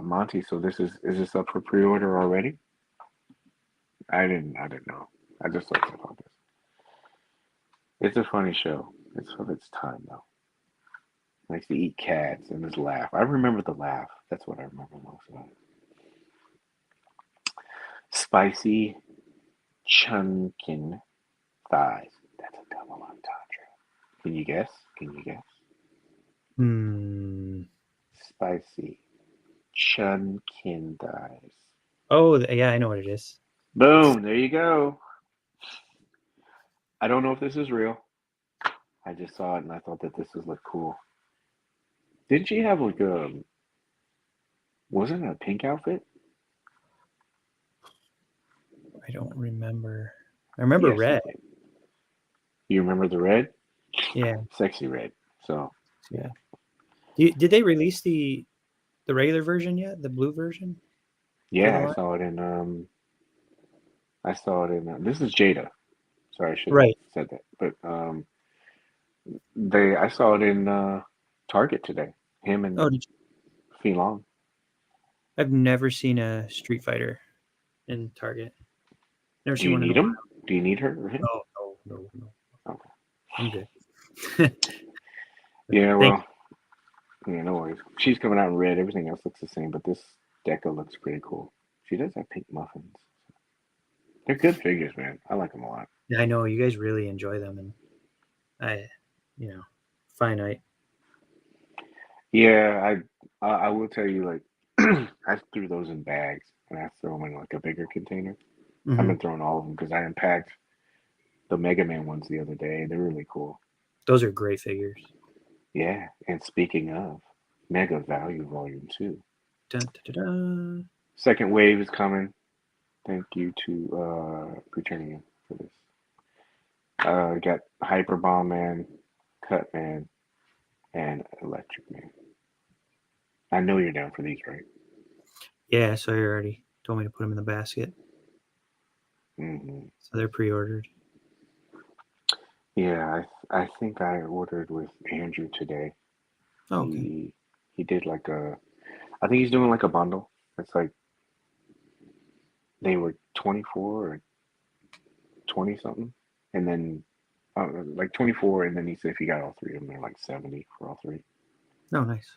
Monty. So is this up for pre-order already? I didn't know. I just looked about this. It's a funny show. It's of its time though. Likes to eat cats and his laugh. I remember the laugh. That's what I remember most about it. Spicy chunkin thighs. That's a double entendre. Can you guess? Can you guess? Hmm. Spicy chunkin thighs. Oh, yeah, I know what it is. Boom! There you go. I don't know if this is real. I just saw it and I thought that this would look cool. Didn't she have like a? Wasn't it a pink outfit? I don't remember. I remember Yes, you red. did. You remember the red? Yeah, Sexy red. So yeah. Did they release the regular version yet? The blue version for the yeah, I line? saw it in I saw it in this is Jada. Sorry, I should have Right. said that. But I saw it in Target today. Him Oh, and Long. I've never seen a Street Fighter in Target. Never Do seen you one in the need him? Do you need her or him? wild. No. Okay. I'm good. Yeah, Thank well, yeah, no worries. She's coming out in red. Everything else looks the same, but this deco looks pretty cool. She does have pink muffins. They're good figures, man. I like them a lot. you. I know you guys really enjoy them, and finite. Yeah, I will tell you, like, I threw those in bags and I throw them in like a bigger container. I've Mm-hmm. been throwing all of them because I unpacked the Mega Man ones the other day. They're really cool. Those are great figures. Yeah, and speaking of Mega Value Volume 2, Dun, dun, dun, dun. second wave is coming. Thank you to Returning for this. We got Hyper Bomb Man, Cut Man, and Electric Man. I know you're down for these, right? Yeah, so you already told me to put them in the basket, Mm-hmm. so they're pre-ordered. Yeah, I think I ordered with Andrew today. Oh, okay. He did like I think he's doing like a bundle. It's like they were 24 or 20 something, and then like 24, and then he said if you got all three of them, they're like 70 for all three. Oh, nice.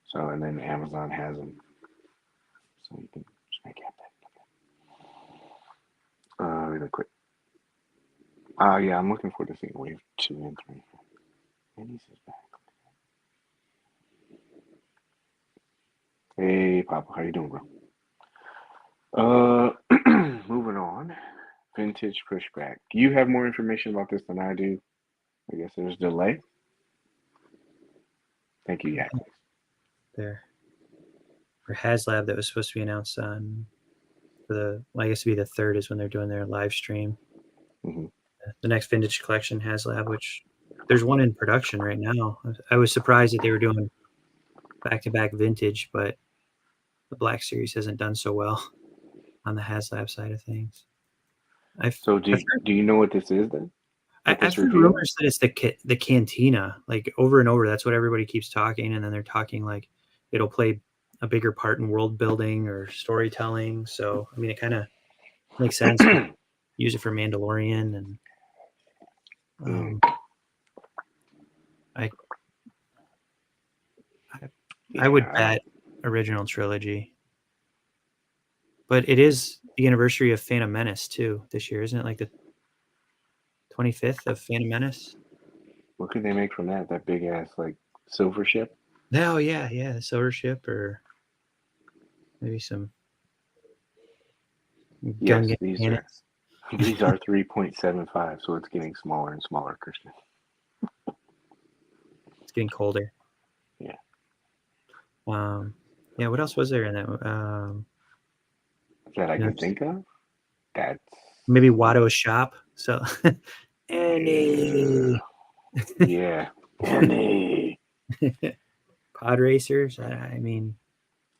So and then Amazon has them, so you can just make it happen. Really quick. Yeah, I'm looking forward to seeing Wave 2 and 3. And he says back. Hey, Papa, how you doing, bro? Moving on. Vintage pushback. Do you have more information about this than I do? I guess there's delay. Thank you, Yak. There. For HasLab that was supposed to be announced on I guess it'd be the 3rd is when they're doing their live stream. Mm-hmm. The next vintage collection HasLab, which there's one in production right now. I was surprised that they were doing back-to-back vintage, but the Black Series hasn't done so well on the HasLab side of things. So do you know what this is then? I've heard rumors that it's the Cantina, like over and over. That's what everybody keeps talking, and then they're talking like it'll play a bigger part in world building or storytelling. So I mean, it kind of makes sense. Use it for Mandalorian, and I would bet original trilogy, but it is the anniversary of Phantom Menace too this year, isn't it? Like the 25th of Phantom Menace. What could they make from that? That big ass like silver ship? Oh yeah, the silver ship, or maybe some Yes, Gungan these cannons. are 3.75, so it's getting smaller and smaller, Christian. It's getting colder. Yeah. Yeah. What else was there in that? that I can think of. That's maybe Watto's shop. So any yeah. Any. pod racers. I mean,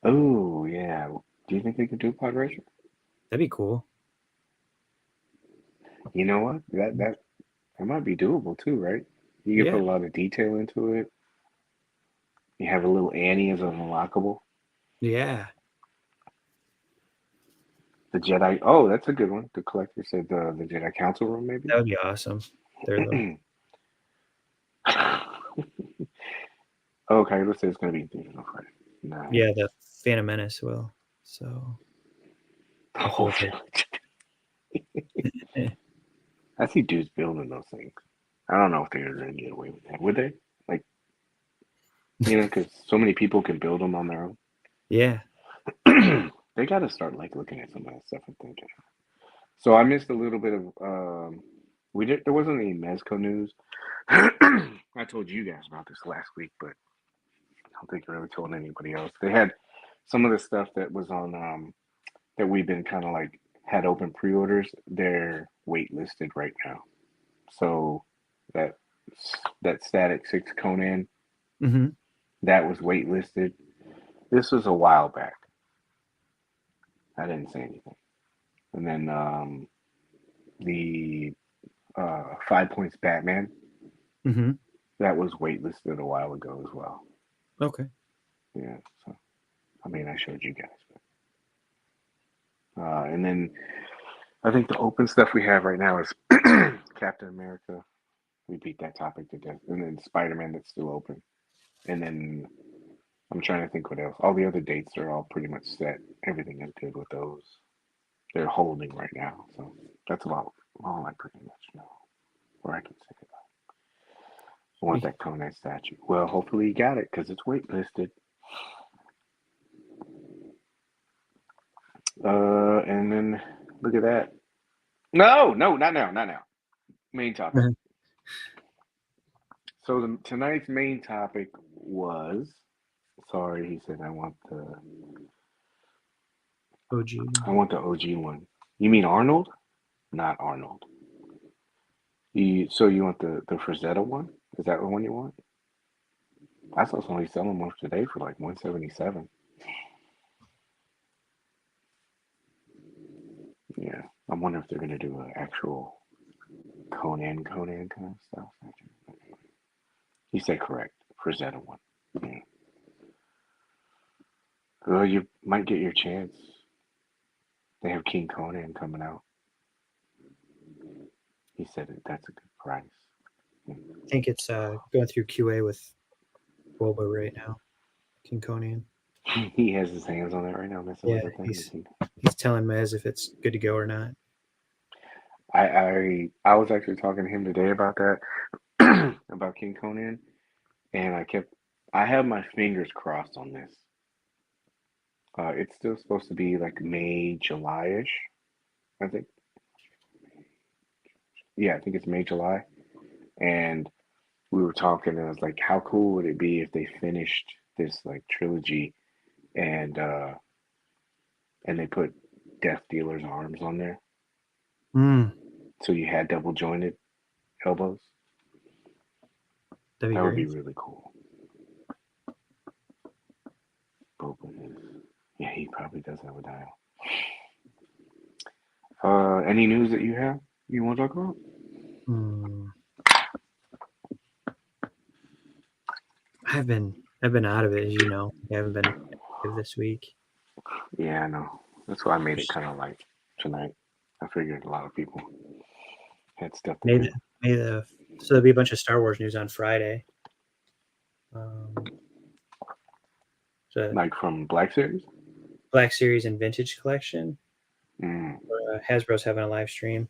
Oh yeah. Do you think they could do pod racer? that'd be cool. You know what? That might be doable too, right? You can Yeah. put a lot of detail into it. You have a little Annie as an unlockable. Yeah. The Jedi. Oh, that's a good one. The collector said the Jedi Council room, maybe. That would be awesome. There though. Okay, let's say it's gonna be Digital Friday. Nice. Yeah, the Phantom Menace will. So the whole thing. I see dudes building those things. I don't know if they're gonna get away with that. Would they? Like, because so many people can build them on their own. Yeah. They got to start like looking at some of that stuff and thinking. So I missed a little bit of. We did. There wasn't any Mezco news. I told you guys about this last week, but I don't think I really told anybody else. They had some of the stuff that was on that we've been kind of like had open pre-orders. They're waitlisted right now. So that Static 6 Conan Mm-hmm. that was waitlisted. This was a while back. I didn't say anything. And then the 5 Points Batman Mm-hmm. that was waitlisted a while ago as well. Okay. Yeah. So I mean, I showed you guys. But, and then I think the open stuff we have right now is Captain America. We beat that topic to death. And then Spider-Man that's still open. And then I'm trying to think what else. All the other dates are all pretty much set. Everything is good with those. They're holding right now. So that's about all I pretty much know. Or I can say it. I want that Conan statue. Well, hopefully you got it because it's waitlisted. And then look at that. No, not now. Main topic. Uh-huh. So tonight's main topic was. Sorry, he said I want the OG one. You mean Arnold? Not Arnold. So you want the Frazetta one? Is that the one you want? I saw somebody selling one today for like 177. Yeah, I'm wondering if they're gonna do an actual Conan kind of stuff. You said correct. Frazetta one. Yeah. Well, you might get your chance. They have King Conan coming out. He said that's a good price. I think it's going through QA with Boba right now. King Conan. He has his hands on it right now, messing Yeah, with the thing. he's telling Mez if it's good to go or not. I was actually talking to him today about that, about King Conan, and I have my fingers crossed on this. It's still supposed to be like May, July-ish, I think. Yeah, I think it's May, July. And we were talking, and I was like, how cool would it be if they finished this like trilogy and they put Death Dealer's arms on there, so you had double jointed elbows. That'd be That would be great. really cool. Yeah, he probably does have a dial. Any news that you have you want to talk about? I've been out of it, as you know. I haven't been active this week. Yeah, I know. That's why I made it kind of like tonight. I figured a lot of people had stuff to do. So there'll be a bunch of Star Wars news on Friday. Like from Black Series? Black Series and Vintage Collection. Mm. Hasbro's having a live stream.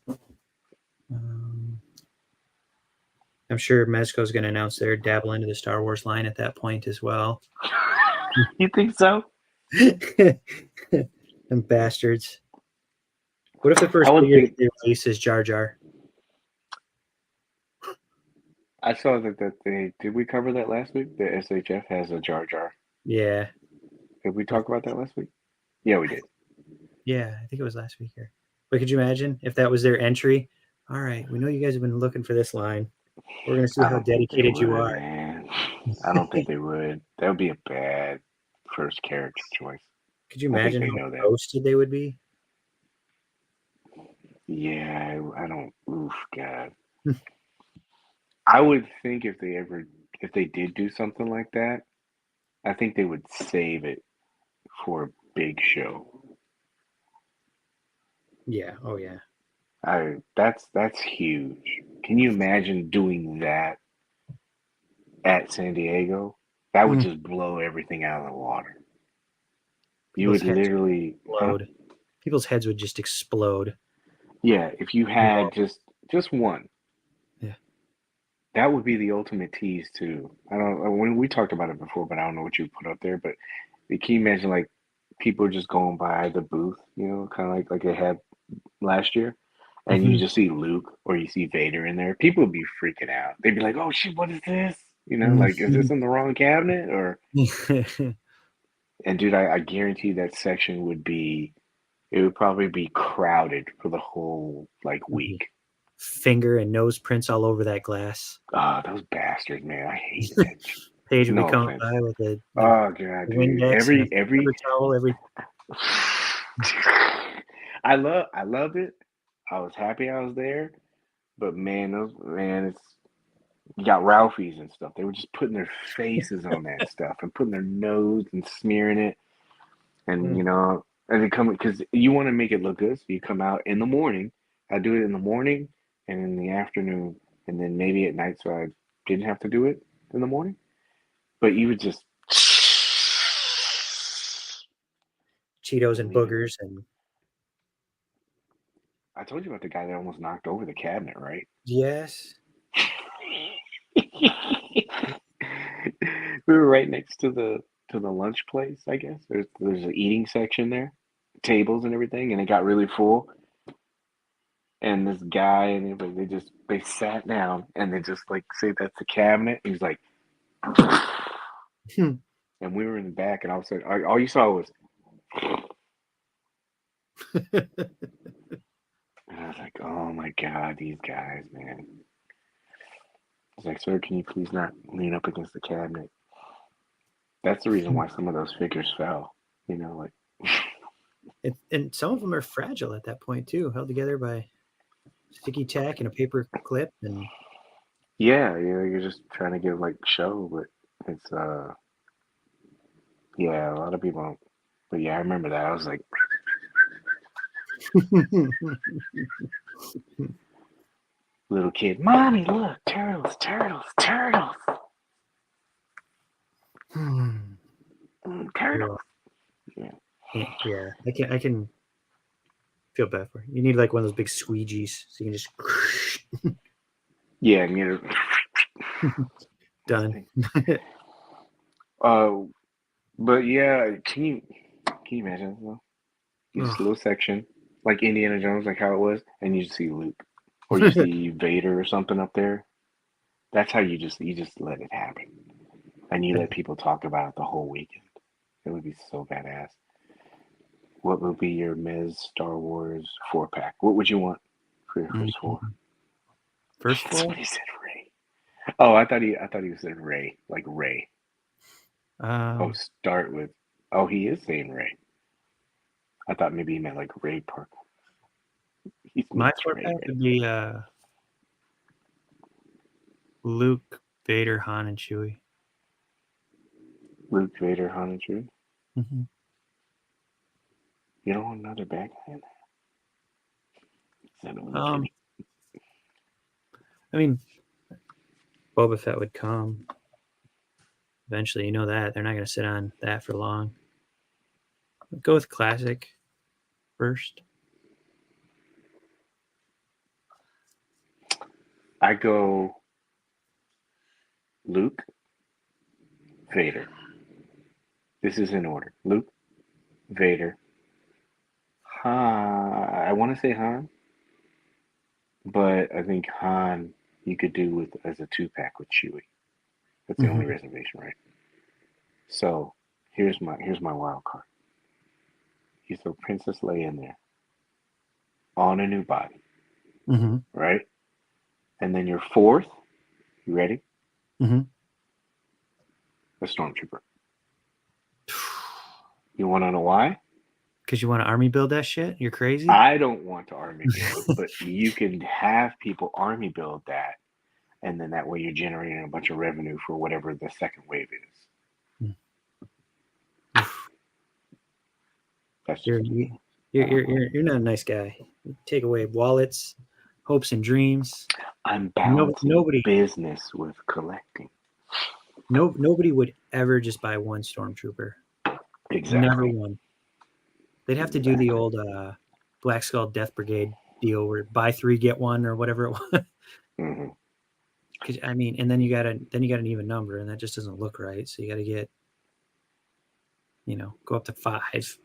I'm sure Mezco's going to announce their dabble into the Star Wars line at that point as well. You think so? Them bastards. What if the first figure they release is Jar Jar? I saw that did we cover that last week? The SHF has a Jar Jar. Yeah. Did we talk about that last week? Yeah, we did. Yeah, I think it was last week here. But could you imagine if that was their entry? All right, we know you guys have been looking for this line. We're going to see I how don't think they dedicated you would, are. man. I don't think they would. That would be a bad first character choice. Could you I think imagine they how know that. roasted they would be? Yeah, I don't. Oof, God. I would think if they did do something like that, I think they would save it for a big show. Yeah. Oh, yeah. That's huge. Can you imagine doing that at San Diego? That would Mm. just blow everything out of the water. You People's would heads literally, would huh? explode. People's heads would just explode. Yeah, if you had just one, Yeah. that would be the ultimate tease too. I don't when we talked about it before, but I don't know what you put up there. But can you imagine like people just going by the booth, kind of like they had last year, and you Mhm. just see Luke or you see Vader in there? People would be freaking out. They'd be like, "Oh shit, what is this? Like is this in the wrong cabinet?" Or and dude, I guarantee that section it would probably be crowded for the whole like week. Finger and nose prints all over that glass. Ah, those bastards, man. I hated that. Paige would be No coming offense. by with the Oh god, dude. Windex and a Every paper towel. I loved it. I was happy I was there. But man, it's you got Ralphie's and stuff. They were just putting their faces on that stuff and putting their nose and smearing it, and Mm. and they come because you want to make it look good. So you come out in the morning. I do it in the morning and in the afternoon, and then maybe at night, so I didn't have to do it in the morning. But you would just, Cheetos I and mean, boogers and I told you about the guy that almost knocked over the cabinet, right? yes. We were right next to the lunch place, I guess. There's an eating section there, tables and everything, and it got really full. And this guy and everybody, they sat down and they just like say that's the cabinet. And he's like, Hmm. and we were in the back, and all of a sudden, all you saw was, and I was like, oh my god, these guys, man. He's like, sir, can you please not lean up against the cabinet? That's the reason why some of those figures fell. Like And some of them are fragile at that point too, held together by sticky tack and a paper clip. And yeah, you're just trying to give like show, but it's yeah, a lot of people don't. But yeah, I remember that. I was like, little kid, mommy, look, turtles, turtles, turtles, turtles. Yeah, yeah, I can feel bad for you. You need like one of those big squeegees so you can just yeah, and you done. uh, but yeah, can you imagine though? You just a Oh, little section like Indiana Jones, like how it was, and you just see Luke, or you see Vader or something up there. That's how you just let it happen, and you let people talk about it the whole weekend. It would be so badass. What would be your Mez Star Wars 4-pack? What would you want for your first four? First four? Somebody said Ray. Oh, I thought he said Ray, like Ray. Oh, Um, start with. Oh, he is saying Ray. I thought maybe he meant like Ray Park. He my means four Ray pack Ray. would be Luke, Vader, Han, and Chewie. Luke, Vader, Han, and Chewie. Mm-hmm. You don't want another bad guy in there. Um, I mean, Boba Fett would come eventually. You know that they're not going to sit on that for long. Go with classic first. I go Luke, Vader. This is in order. Luke, Vader, Han. I want to say Han, but I think Han you could do with as a 2-pack with Chewie. That's the only Mm-hmm. reservation, right? So here's my wild card. You throw Princess Leia in there on a new body, Mm-hmm. right? And then your fourth, you ready? Mm-hmm. A stormtrooper. You want to know why? Because you want to army build that shit? You're crazy? I don't want to army build, but you can have people army build that, and then that way you're generating a bunch of revenue for whatever the second wave is. That's You're just me. you're not a nice guy. You take away wallets, hopes and dreams. I'm balancing Nobody business with collecting. nobody would ever just buy one stormtrooper. Never Exactly. one. They'd have to do the Exactly. old Black Skull Death Brigade deal where buy three get one or whatever it was. Hmm. Because I mean, and then you got an even number, and that just doesn't look right. So you got to get, go up to 5.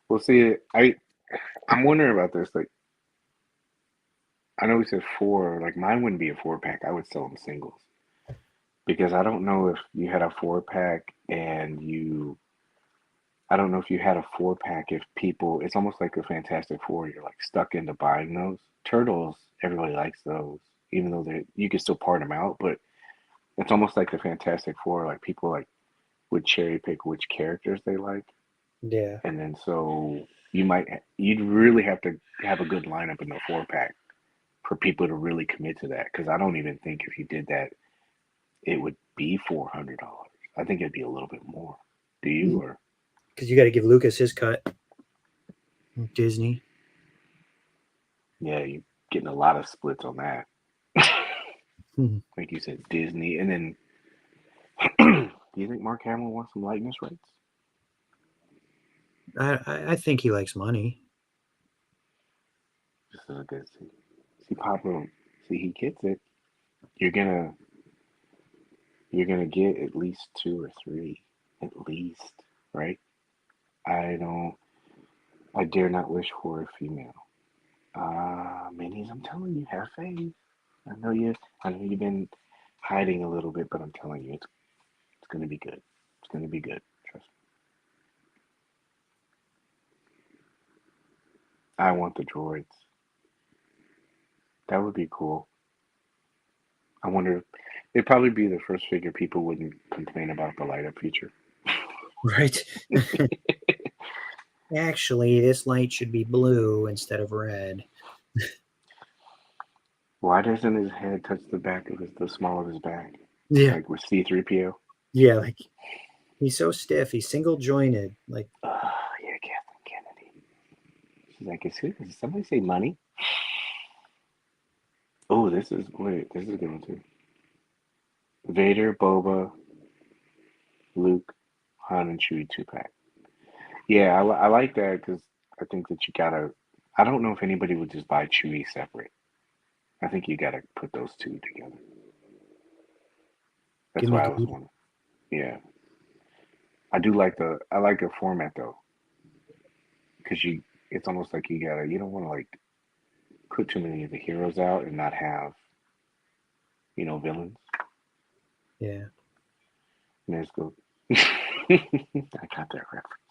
Well, see, I'm wondering about this. Like, I know we said 4. Like, mine wouldn't be a 4-pack. I would sell them singles because I don't know if you had a 4-pack and you. I don't know if you had a 4-pack. If people, it's almost like a Fantastic Four. You're like stuck into buying those turtles. Everybody likes those, even though they you can still part them out. But it's almost like the Fantastic Four. Like people like would cherry pick which characters they like, Yeah. and then so you'd really have to have a good lineup in the 4-pack for people to really commit to that. Because I don't even think if you did that, it would be $400. I think it'd be a little bit more. Do you or? Because you got to give Lucas his cut. Disney. Yeah, you're getting a lot of splits on that. Mhm. Like you said, Disney, and then do you think Mark Hamill wants some likeness rights? I think he likes money. This is a good see. See, Pablo, see he gets it. You're gonna you're gonna get at least 2 or 3, at least, right? I don't. I dare not wish for a female. Minis, I'm telling you, have faith. I know you. I know you've been hiding a little bit, but I'm telling you, it's gonna be good. It's gonna be good. Trust me. I want the droids. That would be cool. I wonder. It'd probably be the first figure people wouldn't complain about the light up feature. Right. Actually, this light should be blue instead of red. Why doesn't his head touch the back of the small of his back? Yeah. Like with C3PO? Yeah, like he's so stiff. He's single jointed. Like, Yeah, Kathleen Kennedy. She's like, is somebody say money? Oh, this is a good one too. Vader, Boba, Luke, Han, and Chewie 2-pack. Yeah, I like that because I think that you gotta. I don't know if anybody would just buy Chewie separate. I think you gotta put those two together. give That's me why I was greed. wondering. Yeah, I like the format though because it's almost like you don't want to like put too many of the heroes out and not have villains. Yeah. Mezco. I got that reference.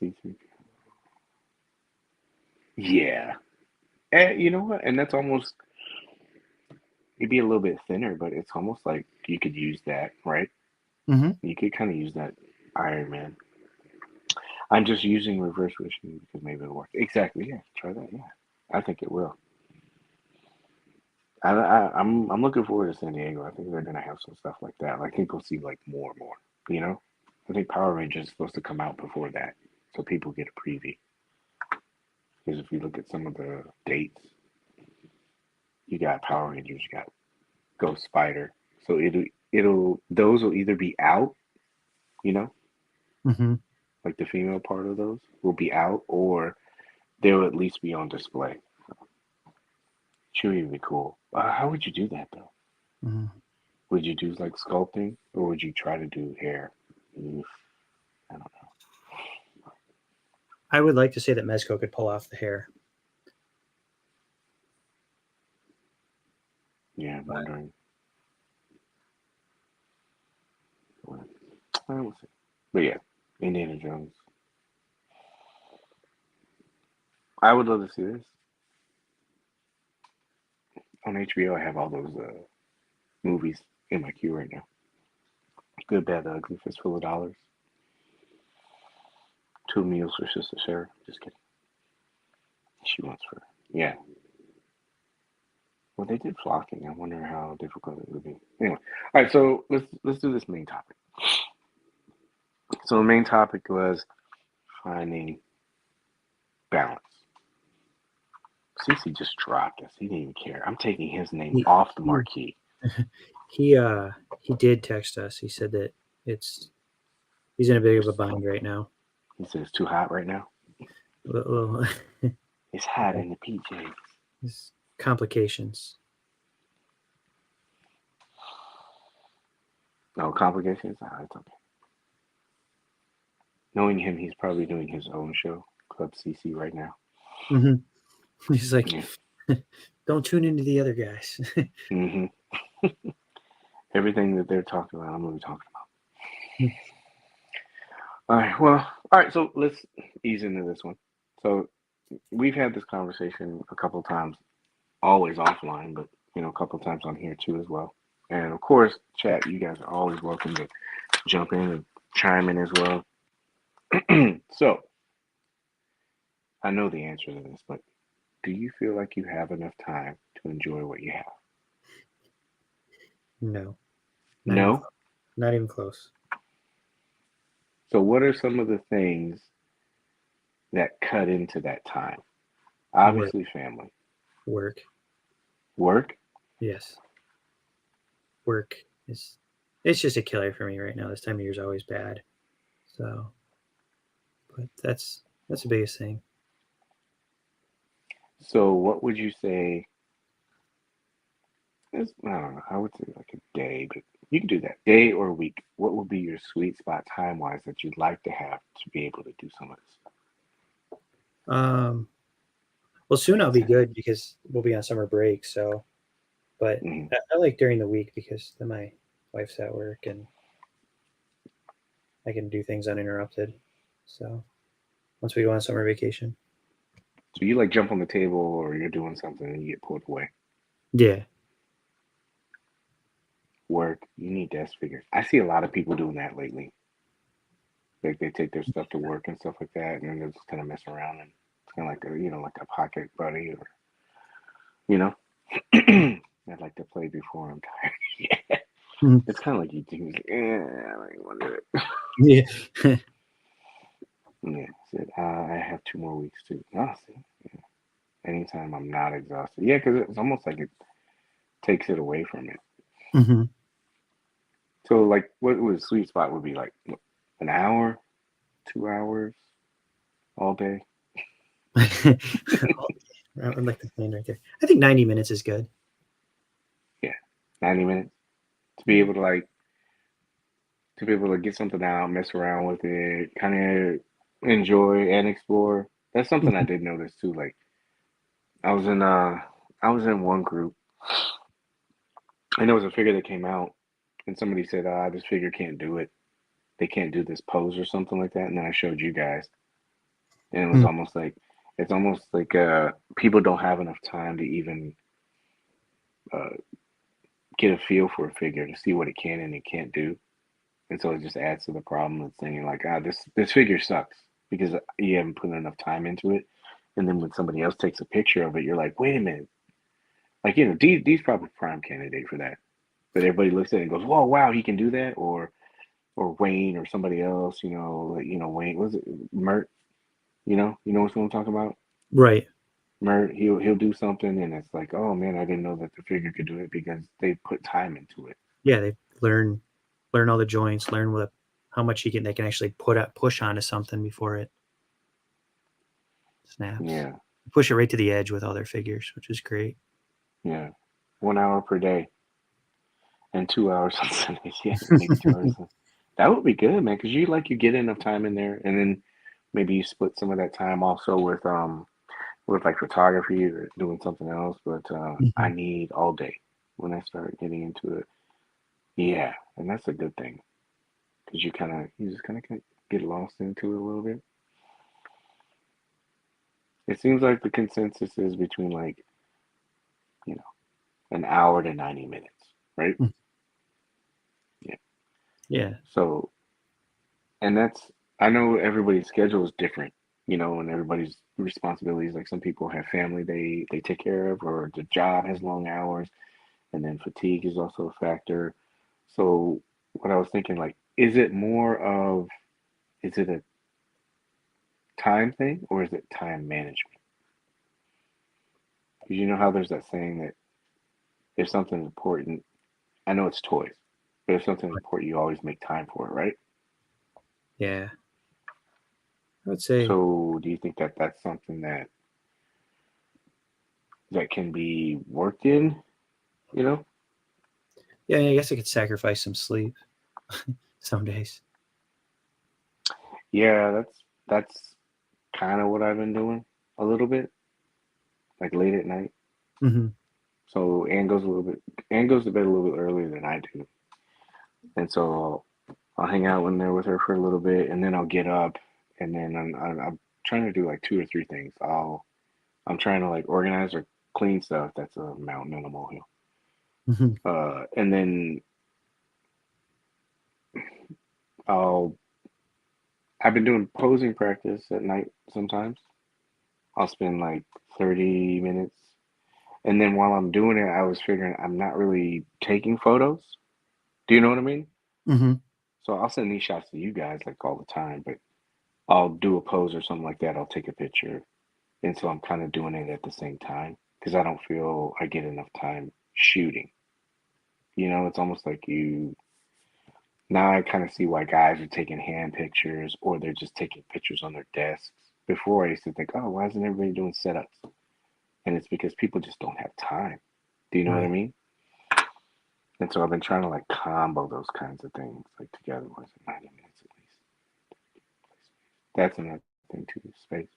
C3. Yeah. And you know what? And that's almost it'd be a little bit thinner, but it's almost like you could use that, right? Mm-hmm. You could kind of use that Iron Man. I'm just using reverse wishing because maybe it'll work. Exactly. Yeah. Try that. Yeah. I think it will. I'm looking forward to San Diego. I think they're gonna have some stuff like that. I think we'll see like more and more. You know, I think Power Rangers is supposed to come out before that, so people get a preview. Because if you look at some of the dates, you got Power Rangers, you got Ghost Spider, so it'll those will either be out, you know, Mm-hmm. like the female part of those will be out, or they'll at least be on display. Chewie would be cool. How would you do that though? Mm-hmm. Would you do like sculpting, or would you try to do hair? Oof, I don't know. I would like to say that Mezco could pull off the hair, Yeah, I'm but wondering. We'll see. But yeah, Indiana Jones. I would love to see this on HBO. I have all those movies in my queue right now. Good, Bad, the Ugly, Fistful of Dollars. Two meals for Sister Sarah. Just kidding. She wants for yeah. Well, they did flocking. I wonder how difficult it would be. Anyway, all right. So let's do this main topic. So the main topic was finding balance. Cece just dropped us. He didn't even care. I'm taking his name off the marquee. He did text us. He said that he's in a bit of a bind right now. He said it's too hot right now. Well, it's hot in the PJs. There's complications. No complications? It's okay. Knowing him, he's probably doing his own show, Club CC, right now. Mm-hmm. He's like, don't tune into the other guys. Mm-hmm. Everything that they're talking about, I'm going to be talking about. All right. Well, all right. So let's ease into this one. So we've had this conversation a couple of times, always offline, but a couple of times on here too as well. And of course, chat, you guys are always welcome to jump in and chime in as well. So I know the answer to this, but do you feel like you have enough time to enjoy what you have? No. Not even close. So what are some of the things that cut into that time? Obviously, family. Work? Yes. Work it's just a killer for me right now. This time of year is always bad. So, but that's the biggest thing. So what would you say? I don't know. I would say like a day, but you can do that. Day or a week. What would be your sweet spot time-wise that you'd like to have to be able to do some of this stuff? Well, soon I'll be good because we'll be on summer break. So, but I like during the week because then my wife's at work and I can do things uninterrupted. So, once we go on summer vacation. So you like jump on the table or you're doing something and you get pulled away? Yeah. Work. You need desk figures. I see a lot of people doing that lately. Like they take their stuff to work and stuff like that, and then they just kind of mess around, and it's kind of like like a pocket buddy, or I'd like to play before I'm tired. Yeah. Mm-hmm. It's kind of like you do. I want to do it. Yeah. Yeah. Said I have 2 more weeks too. See. Yeah. Anytime I'm not exhausted. Yeah, because it's almost like it takes it away from it. Mm-hmm. So, like, what would a sweet spot would be like? An hour, 2 hours, all day. I like the plan right there. I think 90 minutes is good. Yeah, 90 minutes to be able to get something out, mess around with it, kind of enjoy and explore. That's something I did notice too. Like, I was in one group, and there was a figure that came out, and somebody said, "This figure can't do it. They can't do this pose or something like that." And then I showed you guys, and it was almost like people don't have enough time to even get a feel for a figure to see what it can and it can't do, and so it just adds to the problem of saying like, this figure sucks because you haven't put enough time into it. And then when somebody else takes a picture of it, you're like, wait a minute, like D's probably prime candidate for that. But everybody looks at it and goes, whoa, wow, he can do that, or Wayne or somebody else, Wayne, was it Mert? You know what I'm talking about? Right. Mert, he'll do something, and it's like, oh man, I didn't know that the figure could do it because they put time into it. Yeah, they learn all the joints, learn how much they can actually push onto something before it snaps. Yeah, push it right to the edge with all their figures, which is great. Yeah, 1 hour per day, and 2 hours on Sundays. Yeah, maybe 2 hours. That would be good, man, because you get enough time in there, and then maybe you split some of that time also with like photography or doing something else. But I need all day when I start getting into it. Yeah, and that's a good thing. because you just kind of get lost into it a little bit. It seems like the consensus is between like you know an hour to 90 minutes, right? Mm. Yeah. Yeah. So, and that's I know everybody's schedule is different, and everybody's responsibilities. Like some people have family they take care of, or the job has long hours, and then fatigue is also a factor. So, what I was thinking, like, is it a time thing or is it time management? Because you know how there's that saying that if something's important, I know it's toys, but if something's important, you always make time for it, right? Yeah. I would say, So, do you think that that's something that can be worked in? You know? yeah, I guess I could sacrifice some sleep some days. Yeah, that's kind of what I've been doing a little bit, like late at night. Hmm. So Anne goes to bed a little bit earlier than I do, and so I'll hang out in there with her for a little bit, and then I'll get up, and then I'm trying to do like two or three things. I'm trying to like organize or clean stuff. That's a mountain and a molehill. Hmm. And then I'll I've been doing posing practice at night sometimes. I'll spend like 30 minutes. And then while I'm doing it, I was figuring I'm not really taking photos. Do you know what I mean? Hmm. So I'll send these shots to you guys like all the time, but I'll do a pose or something like that. I'll take a picture. And so I'm kind of doing it at the same time because I don't feel I get enough time shooting. It's almost like now I kind of see why guys are taking hand pictures or they're just taking pictures on their desks. Before I used to think, oh, why isn't everybody doing setups? And it's because people just don't have time. Do you know what I Right. mean? And so I've been trying to like combo those kinds of things like together. Was it 90 minutes at least? That's another thing too. Space.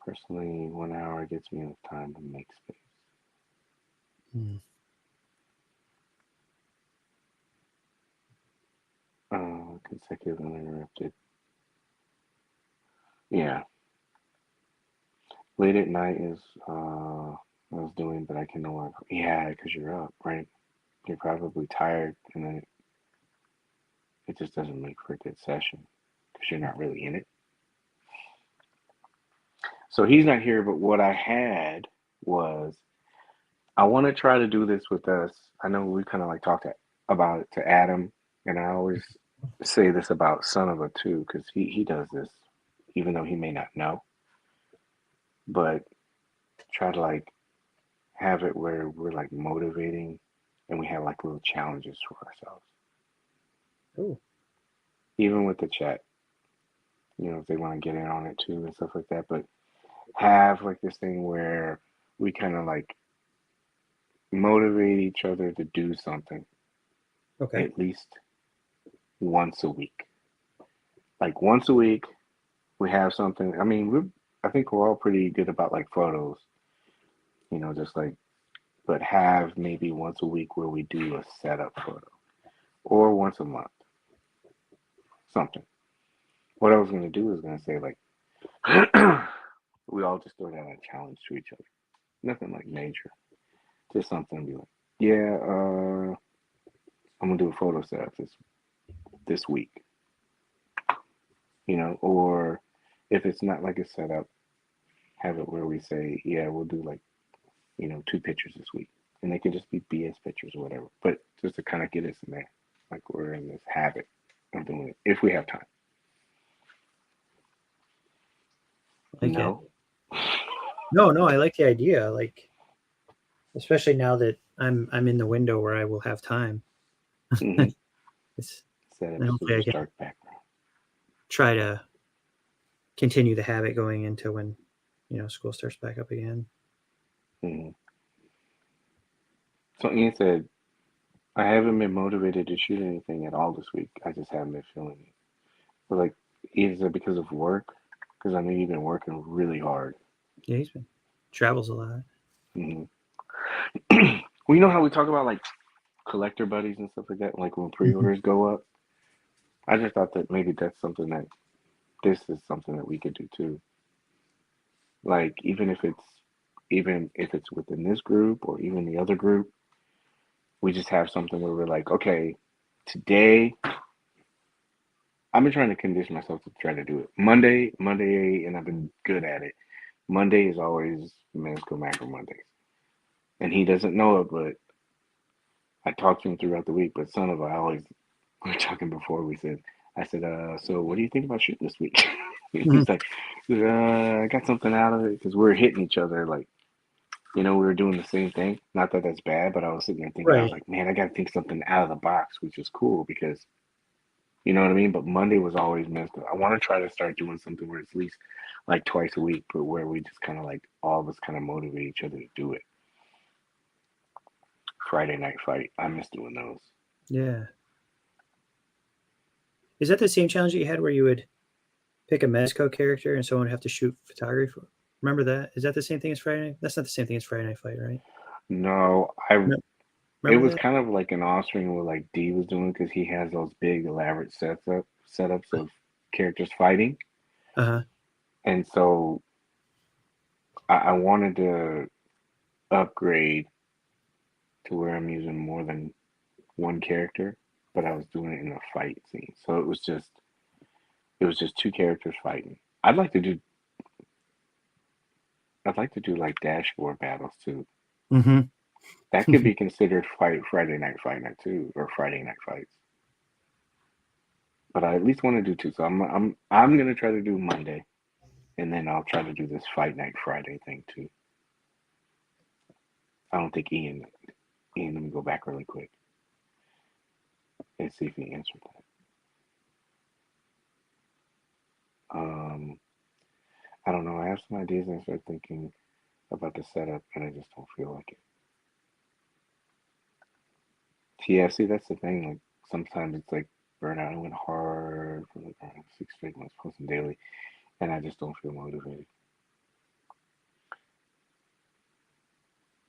Personally, 1 hour gets me enough time to make space. Mm. Consecutive uninterrupted. Yeah. Late at night is I was doing, but I can no longer. Yeah, because you're up, right? You're probably tired, and then it just doesn't make for a good session because you're not really in it. So he's not here, but what I had was I want to try to do this with us. I know we kind of like talked about it to Adam, and I always say this about Son of a too, because he does this, even though he may not know, but try to like have it where we're like motivating and we have like little challenges for ourselves, Oh. even with the chat, if they want to get in on it too and stuff like that, but have like this thing where we kind of like motivate each other to do something Okay. at least once a week. Like once a week, we have something. I mean, I think we're all pretty good about like photos, just like, but have maybe once a week where we do a setup photo or once a month, something. What I was going to do is going to say, like, we all just throw down a challenge to each other. Nothing like major. Just something to be like, yeah, I'm going to do a photo setup this week, or if it's not like a setup, have it where we say, yeah, we'll do like, two pictures this week. And they can just be BS pictures or whatever. But just to kind of get us in there, like we're in this habit of doing it if we have time. Like it. No? No, no, I like the idea. Like, especially now that I'm in the window where I will have time. Mm-hmm. It's, Set up and hopefully super I can stark background. try to continue the habit going into when school starts back up again. Mm-hmm. So Ian said, I haven't been motivated to shoot anything at all this week. I just haven't been feeling it. But like, is it because of work? Because I know you've been working really hard. Yeah, he's been travels a lot. Mm-hmm. Well, you know how we talk about like collector buddies and stuff like that, like when Mhm. pre-orders go up. I just thought that maybe that's something that this is something that we could do too. Like even if it's within this group or even the other group, we just have something where we're like, okay, today I've been trying to condition myself to try to do it. Monday, and I've been good at it. Monday is always Mezco Macro Mondays. And he doesn't know it, but I talk to him throughout the week. But son of a, I always, we were talking before, I said, so what do you think about shooting this week? Mhm. He's like, I got something out of it because we're hitting each other. Like, we were doing the same thing. Not that that's bad, but I was sitting there thinking, I was Right. like, man, I got to think something out of the box, which is cool because you know what I mean? But Monday was always missed. I want to try to start doing something where it's at least like twice a week, but where we just kind of like all of us kind of motivate each other to do it. Friday night fight. I miss doing those. Yeah. Is that the same challenge that you had where you would pick a Mezco character and someone would have to shoot photography? Remember that? Is that the same thing as Friday Night? That's not the same thing as Friday Night Fight, right? No, I. No, It remember was that? kind of like an offspring what like D was doing because he has those big elaborate setups of characters fighting, Uh huh. and so I wanted to upgrade to where I'm using more than one character, but I was doing it in a fight scene, so it was just two characters fighting. I'd like to do like dashboard battles too. Mm-hmm. That could be considered Friday night fight night too, or Friday night fights. But I at least want to do two. So I'm gonna try to do Monday, and then I'll try to do this fight night Friday thing too. I don't think Ian, let me go back really quick and see if he answered that. I don't know. I have some ideas and I start thinking about the setup, and I just don't feel like it. Yeah, see, that's the thing. Like sometimes it's like burnout. I went hard for like 6 straight months posting daily, and I just don't feel motivated.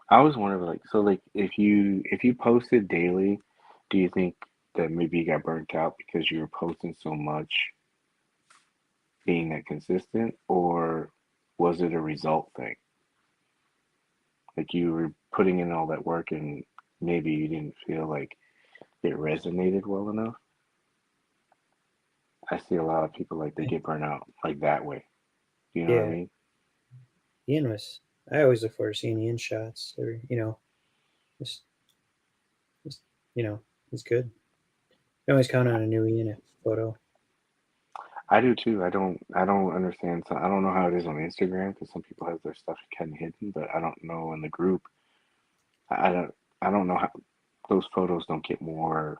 I was wondering, like, so, like, if you posted daily, do you think that maybe you got burnt out because you were posting so much, being that consistent, or was it a result thing? Like you were putting in all that work and maybe you didn't feel like it resonated well enough. I see a lot of people like they get burnt out like that way. Do you know what I Yeah. mean? Ian was. I always look forward to seeing Ian shots. Or just, just he's good. You always count on a new Ian photo. I do too. I don't understand. So I don't know how it is on Instagram because some people have their stuff kind of hidden, but I don't know in the group. I don't. I don't know how those photos don't get more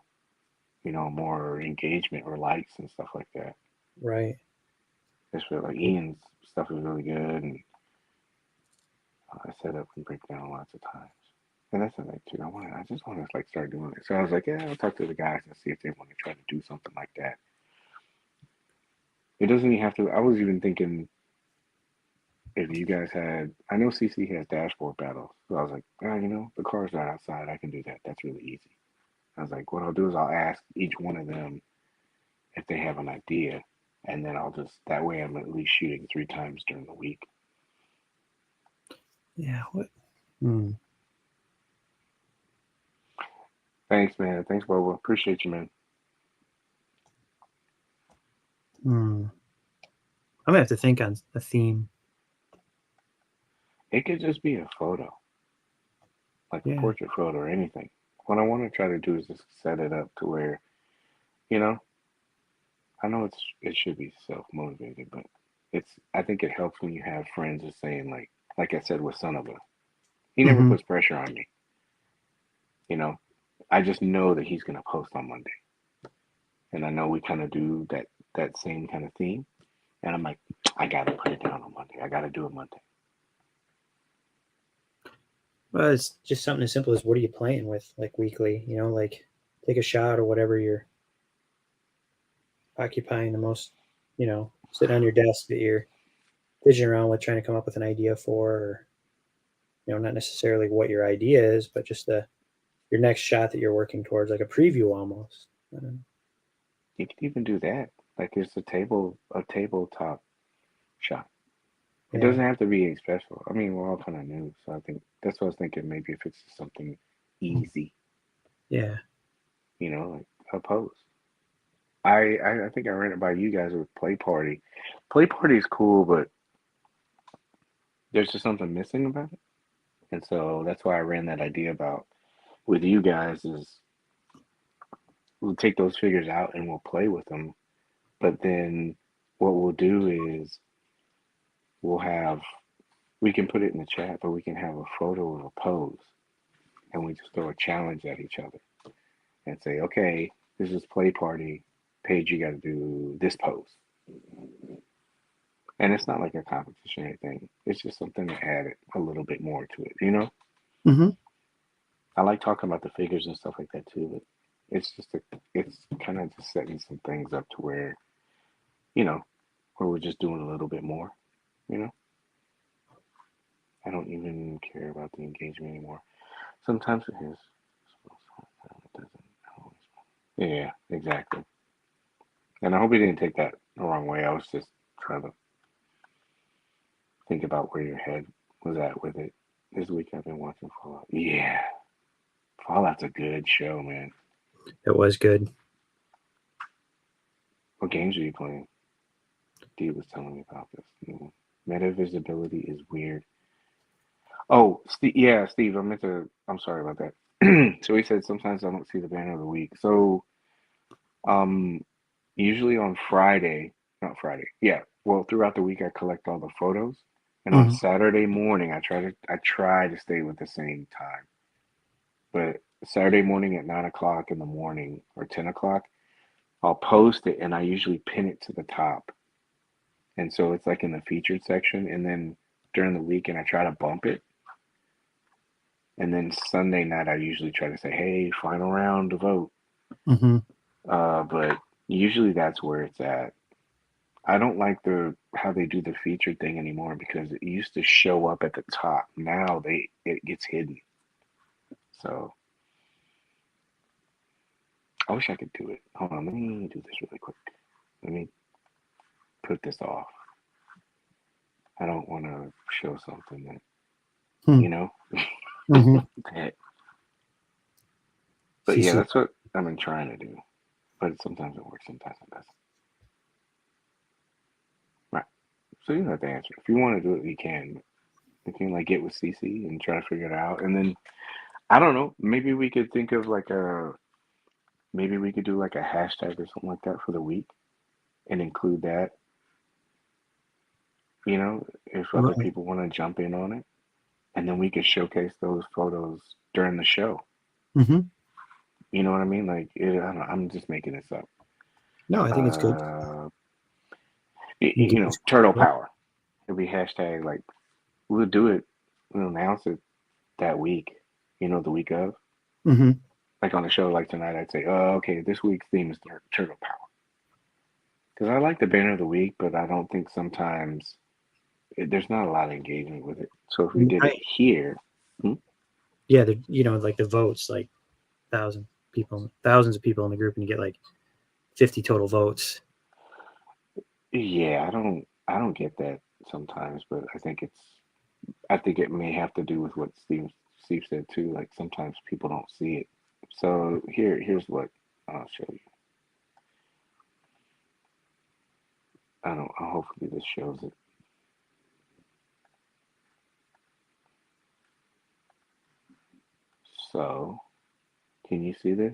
engagement or likes and stuff like that. Right. I just feel like Ian's stuff is really good, and I set up and break down lots of times. And that's the thing too. I just want to like start doing it. So I was like, yeah, I'll talk to the guys and see if they want to try to do something like that. It doesn't even have to. I was even thinking if you guys had. I know CC has dashboard battles, so I was like, the car's not outside. I can do that. That's really easy. I was like, what I'll do is I'll ask each one of them if they have an idea, and then I'll just that way I'm at least shooting 3 times during the week. Yeah. What? Hmm. Thanks, man. Thanks, Bobo. Appreciate you, man. Hmm. I'm gonna have to think on a theme. It could just be a photo, like a Yeah. portrait photo or anything. What I want to try to do is just set it up to where, you know, I know it should be self motivated, but I think it helps when you have friends just saying like I said with Son of a, he never Mm-hmm. puts pressure on me. You know, I just know that he's gonna post on Monday, and I know we kind of do that same kind of theme, and I'm like, I gotta put it down on Monday. I gotta do it Monday. Well, it's just something as simple as what are you playing with, like weekly? Like take a shot or whatever you're occupying the most. Sitting on your desk that you're fidgeting around with, trying to come up with an idea for, or not necessarily what your idea is, but just your next shot that you're working towards, like a preview almost. I don't know. You could even do that. Like it's a tabletop shop. It Yeah. doesn't have to be anything special. I mean, we're all kind of new, so I think that's what I was thinking. Maybe if it's something easy, Yeah. like a pose. I think I ran it by you guys with Play Party. Play Party is cool, but there's just something missing about it, and so that's why I ran that idea about with you guys is we'll take those figures out and we'll play with them, but then what we'll do is we'll have we can put it in the chat, but we can have a photo of a pose, and we just throw a challenge at each other and say, okay, this is Play Party. Paige, you got to do this pose. And it's not like a competition or anything. It's just something to add a little bit more to it. Mm-hmm. I like talking about the figures and stuff like that too, but it's kind of just setting some things up to you know, where we're just doing a little bit more, you know? I don't even care about the engagement anymore. Sometimes it is. It doesn't always. Yeah, exactly. And I hope you didn't take that the wrong way. I was just trying to think about where your head was at with it. This week I've been watching Fallout. Yeah, Fallout's a good show, man. It was good. What games are you playing? Dee was telling me about this. Meta visibility is weird. Oh, yeah, Steve, I'm sorry about that. So he said sometimes I don't see the banner of the week. So, um, usually on Friday, not Friday, yeah. Well, throughout the week I collect all the photos, and on Mm-hmm. Saturday morning I try to stay with the same time. But Saturday morning at 9 o'clock in the morning or 10 o'clock, I'll post it and I usually pin it to the top. And so it's like in the featured section, and then during the weekend I try to bump it. And then Sunday night I usually try to say, "Hey, final round to vote." Mm-hmm. But usually that's where it's at. I don't like how they do the featured thing anymore because it used to show up at the top. Now it gets hidden. So I wish I could do it. Hold on, let me do this really quick. Let me put this off. I don't want to show something that you know. Mm-hmm. that, but yeah, CC. that's what I've been trying to do. But sometimes it works, sometimes it doesn't. Right. So you have to answer. If you want to do it, you can. You can like get with CC and try to figure it out, and then I don't know. Maybe we could think of maybe we could do like a hashtag or something like that for the week and include that. If other Right. people want to jump in on it, and then we could showcase those photos during the show. Mm-hmm. You know what I mean? Like, I don't know, I'm just making this up. No, I think it's good. Uh, You can just, turtle yeah. power. It'll be hashtag like we'll do it. We'll announce it that week. The week of. Mm-hmm. Like on a show like tonight, I'd say, "Oh, okay, this week's theme is turtle power." Because I like the banner of the week, but I don't think sometimes there's not a lot of engagement with it. So if we did it Right. here, Yeah, like the votes, like thousands of people in the group, and you get like 50 total votes. yeah, I don't get that sometimes, but I think it may have to do with what Steve said too. Like sometimes people don't see it. So here's what I'll show you. I don't. Hopefully this shows it. So can you see this?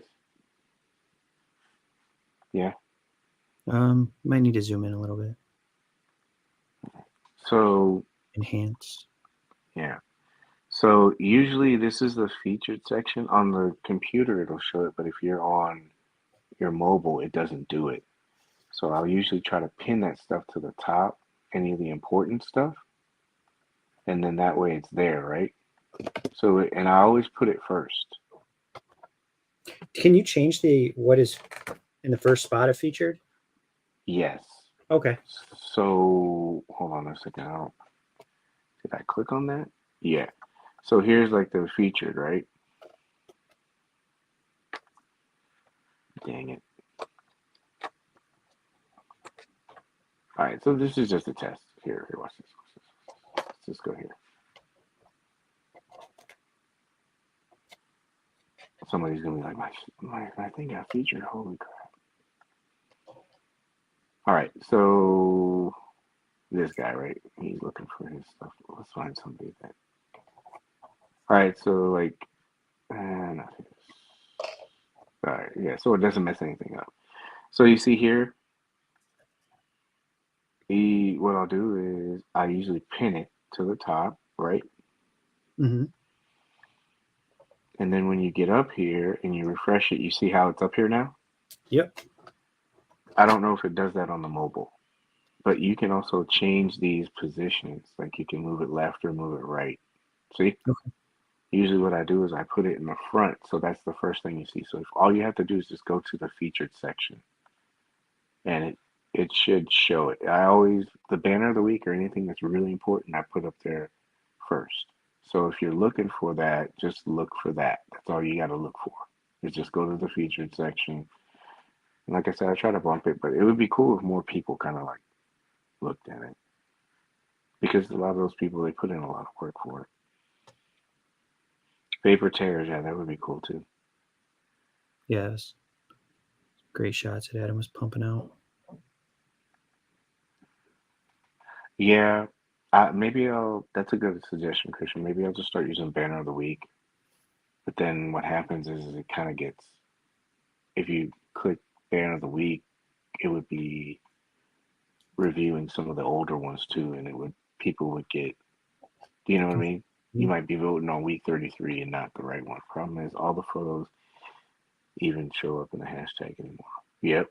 Yeah. Might need to zoom in a little bit. So Enhance. yeah. So usually this is the featured section on the computer. It'll show it, but if you're on your mobile, it doesn't do it. So I'll usually try to pin that stuff to the top, any of the important stuff, and then that way it's there, right? So, and I always put it first. Can you change what is in the first spot of featured? Yes. Okay. So, hold on a second. Did I click on that? Yeah. So here's like the featured, right? Dang it. All right, so this is just a test. Here, watch this. Let's just go here. Somebody's gonna be like, my thing got featured. Holy crap! All right, so this guy, right? He's looking for his stuff. Let's find somebody that. All right, so like, not his. All right, yeah. So it doesn't mess anything up. So you see here, what I'll do is I usually pin it to the top, right? Mm-hmm. And then when you get up here and you refresh it, you see how it's up here now? Yep. I don't know if it does that on the mobile, but you can also change these positions. Like you can move it left or move it right. See? Okay. Usually what I do is I put it in the front, so that's the first thing you see. So if all you have to do is just go to the featured section and it should show it. I always the banner of the week or anything that's really important I put up there first. So if you're looking for that, just look for that. That's all you got to look for. Is just go to the featured section. And like I said, I try to bump it, but it would be cool if more people kind of like looked at it because a lot of those people they put in a lot of work for it. Paper tears, yeah, that would be cool too. Yeah, it was great shots that Adam was pumping out. Yeah, maybe I'll. That's a good suggestion, Christian. Maybe I'll just start using banner of the week. But then what happens is it kind of gets. If you click banner of the week, it would be reviewing some of the older ones too, and it would people would get. Do you know what I mean? You might be voting on week 33 and not the right one. Problem is, all the photos even show up in the hashtag anymore. Yep,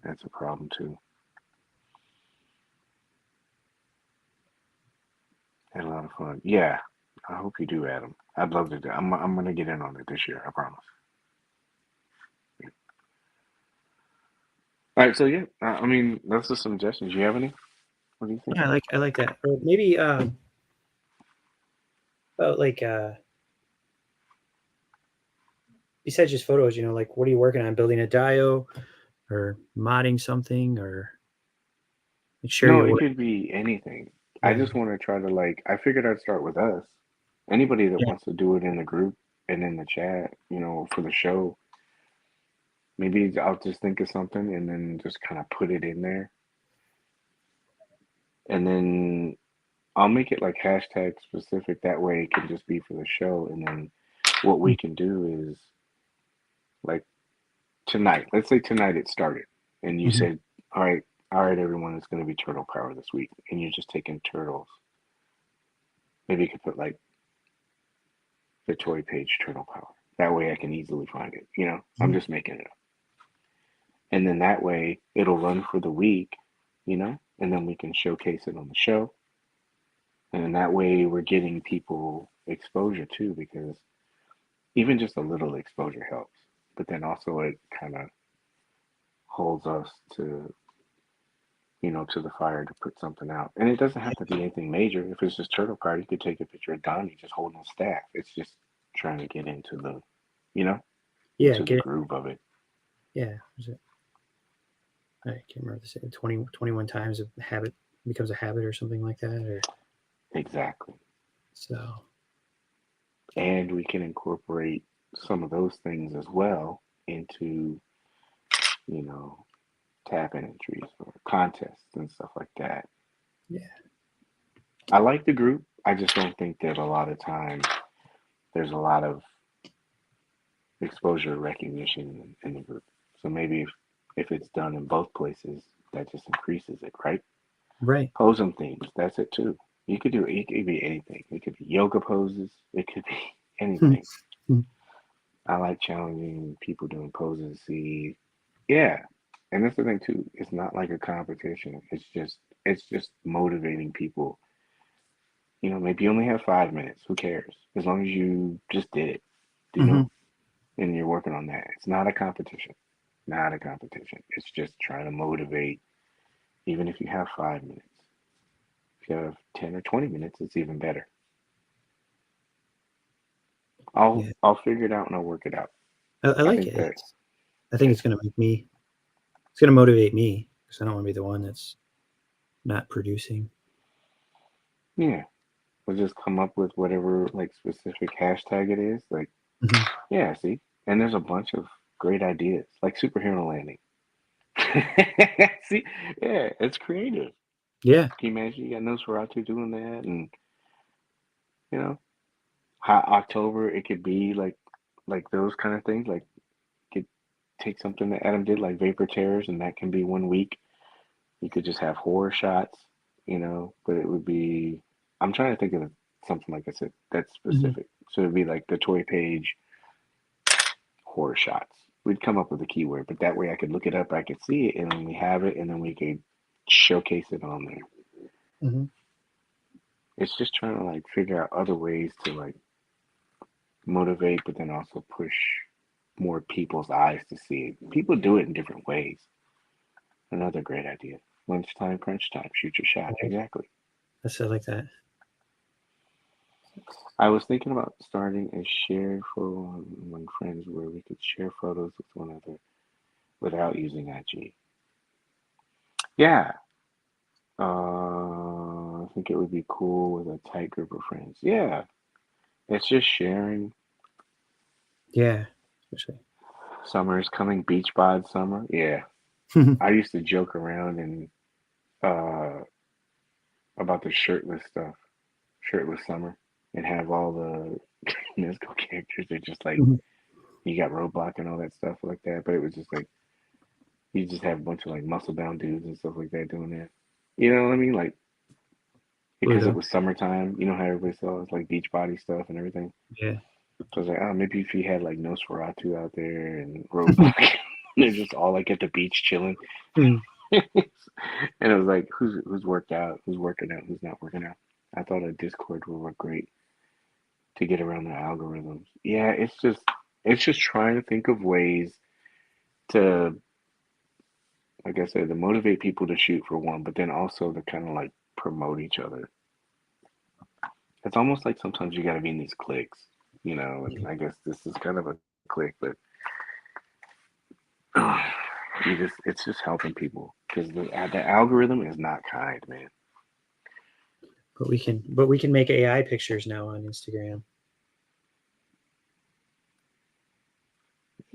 that's a problem too. Had a lot of fun. Yeah, I hope you do, Adam. I'd love to do. I'm gonna get in on it this year. I promise. All right, so yeah, I mean, those are some suggestions. You have any? What do you think? Yeah, I like that. Or maybe about like besides just photos, like what are you working on? Building a dio or modding something or share No, your it work. could be anything. I Yeah. just want to try to like. I figured I'd start with us. Anybody that Yeah. wants to do it in the group and in the chat, for the show, maybe I'll just think of something and then just kind of put it in there, and then I'll make it like hashtag specific. That way, it can just be for the show, and then what we can do is like tonight. Let's say tonight it started, and you Mm-hmm. said, all right, everyone, it's going to be turtle power this week," and you're just taking turtles. Maybe you could put like the Toy Paige turtle power. That way, I can easily find it. I'm Mm-hmm. just making it up, and then that way it'll run for the week. And then we can showcase it on the show, and that way we're getting people exposure too, because even just a little exposure helps. But then also it kind of holds us to the fire to put something out. And it doesn't have to be anything major. If it's just turtle power, you could take a picture of Donnie just holding a staff. It's just trying to get into you know, Yeah, into the get it. groove of it. Yeah. Was it? I can't remember the 21 times a habit becomes a habit or something like that. Or Exactly. so. And we can incorporate some of those things as well into, you know, tap in entries or contests and stuff like that. Yeah. I like the group. I just don't think that a lot of times there's a lot of exposure recognition in the group. So maybe if it's done in both places, that just increases it, right? Right. Posing themes, that's it too. It could be anything. It could be yoga poses. It could be anything. I like challenging people doing poses. See, yeah, and that's the thing too. It's not like a competition. It's just motivating people. Maybe you only have 5 minutes. Who cares? As long as you just did it, Mm-hmm. and you're working on that. It's not a competition. Not a competition. It's just trying to motivate. Even if you have 5 minutes, if you have 10 or 20 minutes, it's even better. I'll Yeah. I'll figure it out and I'll work it out. I I like think it. that I think yeah, it's going to make me. It's going to motivate me because I don't want to be the one that's not producing. Yeah. We'll just come up with whatever like specific hashtag it is. Like, yeah, see? And there's a bunch of great ideas, like superhero landing. See? Yeah, it's creative. Yeah. Can you imagine you got Nosferatu doing that? And, you know, hot October, it could be like those kind of things. Like, could take something that Adam did, like Vapor Terrors, and that can be 1 week. You could just have horror shots, but it would be. I'm trying to think of something like I said that's specific. So it'd be like the Toy Page horror shots. We'd come up with a keyword, but that way I could look it up, I could see it, and then we have it, and then we could showcase it on there. It's just trying to like figure out other ways to like motivate, but then also push more people's eyes to see it. People do it in different ways. Another great idea. Lunchtime, crunch time, shoot your shot. Exactly. I like that. I was thinking about starting a share photo among friends where we could share photos with one another without using IG. Yeah. I think it would be cool with a tight group of friends. Yeah. It's just sharing. Yeah. Especially. Summer is coming, beach bod summer. Yeah. I used to joke around and about the shirtless stuff, shirtless summer, and have all the Mezco characters. They're just like you got Roadblock and all that stuff like that. But it was just like you just have a bunch of like muscle bound dudes and stuff like that doing that. You know what I mean? Like because it was summertime. You know how everybody saw it's like beach body stuff and everything. Yeah. So I was like, oh, maybe if you had like Nosferatu out there and Roadblock, they're just all like at the beach chilling. And it was like, who's worked out, who's working out, who's not working out. I thought a Discord would work great to get around the algorithms. Yeah, it's just trying to think of ways to, like I said, to motivate people to shoot for one, but then also to kind of like promote each other. It's almost like sometimes you got to be in these cliques, and I guess this is kind of a clique, but it's just helping people because the algorithm is not kind, man. But we can make AI pictures now on Instagram.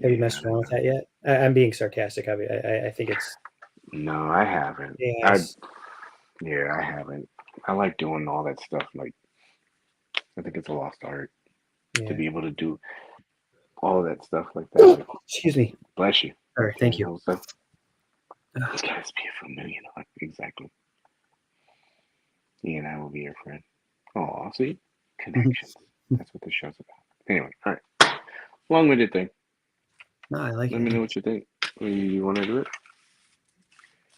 Have you messed around with that yet? I'm being sarcastic. I think it's. No, I haven't. Yes. I haven't. I like doing all that stuff. Like, I think it's a lost art to be able to do all that stuff like that. Like, excuse me. Bless you. All right, thank you. This guy's be a familiar. Exactly. He and I will be your friend. Oh, see? Connections. That's what this show's about. Anyway, all right. Long-winded thing. No, I like it. Let me know what you think. You want to do it?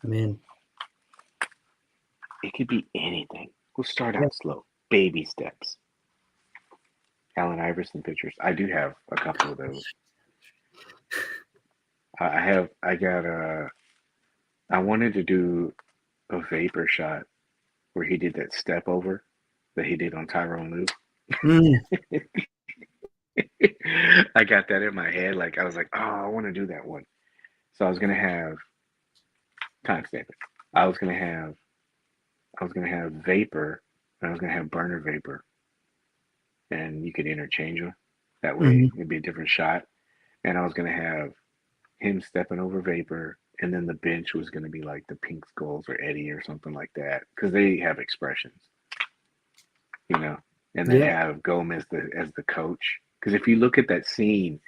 I'm in. It could be anything. We'll start out slow. Baby steps. Allen Iverson pictures. I do have a couple of those. I wanted to do a vapor shot where he did that step over that he did on Tyrone Lue. I got that in my head. Like I was like, oh, I want to do that one. So I was gonna have timestamp it. I was gonna have vapor, and I was gonna have burner vapor, and you could interchange them. That way, it'd be a different shot. And I was gonna have him stepping over vapor, and then the bench was gonna be like the Pink Skulls or Eddie or something like that, because they have expressions, and then have Gomez as the coach. Because if you look at that scene,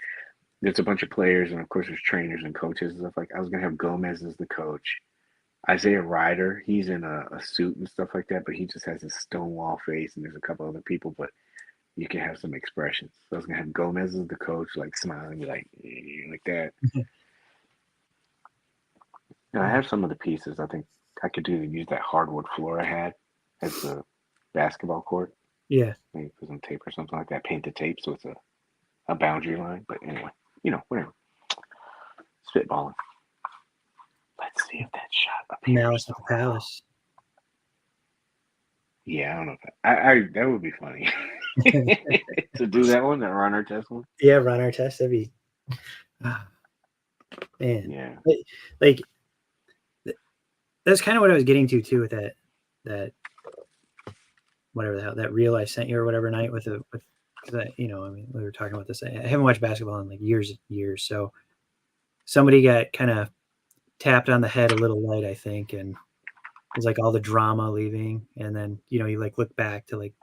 there's a bunch of players, and of course there's trainers and coaches and stuff. Like I was gonna have Gomez as the coach. Isaiah Ryder, he's in a suit and stuff like that, but he just has a stonewall face, and there's a couple other people, but you can have some expressions. So I was gonna have Gomez as the coach, like smiling, like that. I have some of the pieces. I think I could use that hardwood floor I had as the basketball court. Yeah. Maybe put some tape or something like that. Paint the tape so it's a boundary line. But anyway, whatever. Spitballing. Let's see if that shot appears. Malice at the Palace. Yeah, I don't know if I that would be funny. To do that one, that runner test one. Yeah, runner test. That'd be man. Yeah. Like that's kind of what I was getting to too with that whatever the hell that reel I sent you or whatever night with because I mean we were talking about this. I haven't watched basketball in like years. So somebody got kind of tapped on the head a little light, I think, and it was like all the drama leaving, and then you like look back to like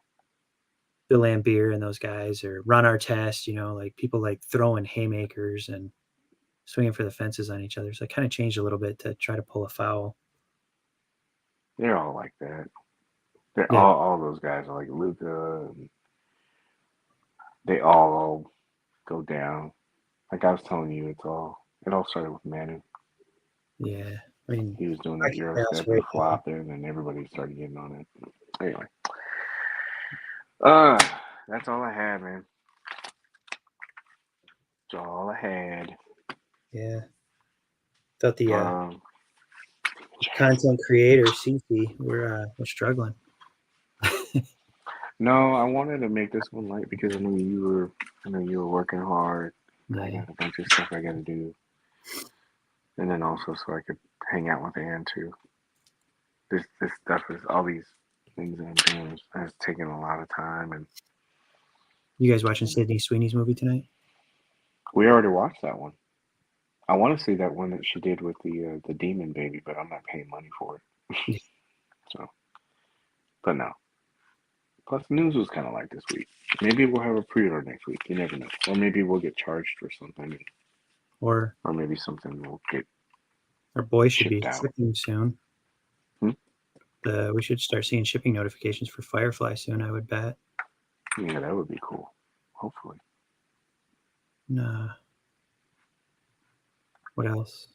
Bill Laimbeer and those guys, or Ron Artest, like people like throwing haymakers and swinging for the fences on each other. So I kind of changed a little bit to try to pull a foul. They're all like that. They're Yeah, all those guys are like Luca. And they all go down. Like I was telling you, it all started with Manu. yeah. I mean, He was doing I that can Euro pass step and right now. flopping, and everybody started getting on it. Anyway, uh, that's all I had, man. That's all I had. Yeah, thought the Um, content creators, CC, we're struggling. no, I wanted to make this one light because I know you were working hard. I Yeah, got a bunch of stuff I got to do, and then also so I could hang out with Ann too. This stuff is all these things that I'm doing has taken a lot of time, and you guys watching Sydney Sweeney's movie tonight? we already watched that one. I want to see that one that she did with the demon baby, but I'm not paying money for it. Yeah. So, but no. Plus, the news was kind of like this week. Maybe we'll have a pre-order next week. You never know. Or maybe we'll get charged for something, Or or maybe something will get our boy should shipped be out. shipping soon. Hmm? We should start seeing shipping notifications for Firefly soon, I would bet. Yeah, that would be cool. Hopefully. Nah. What else?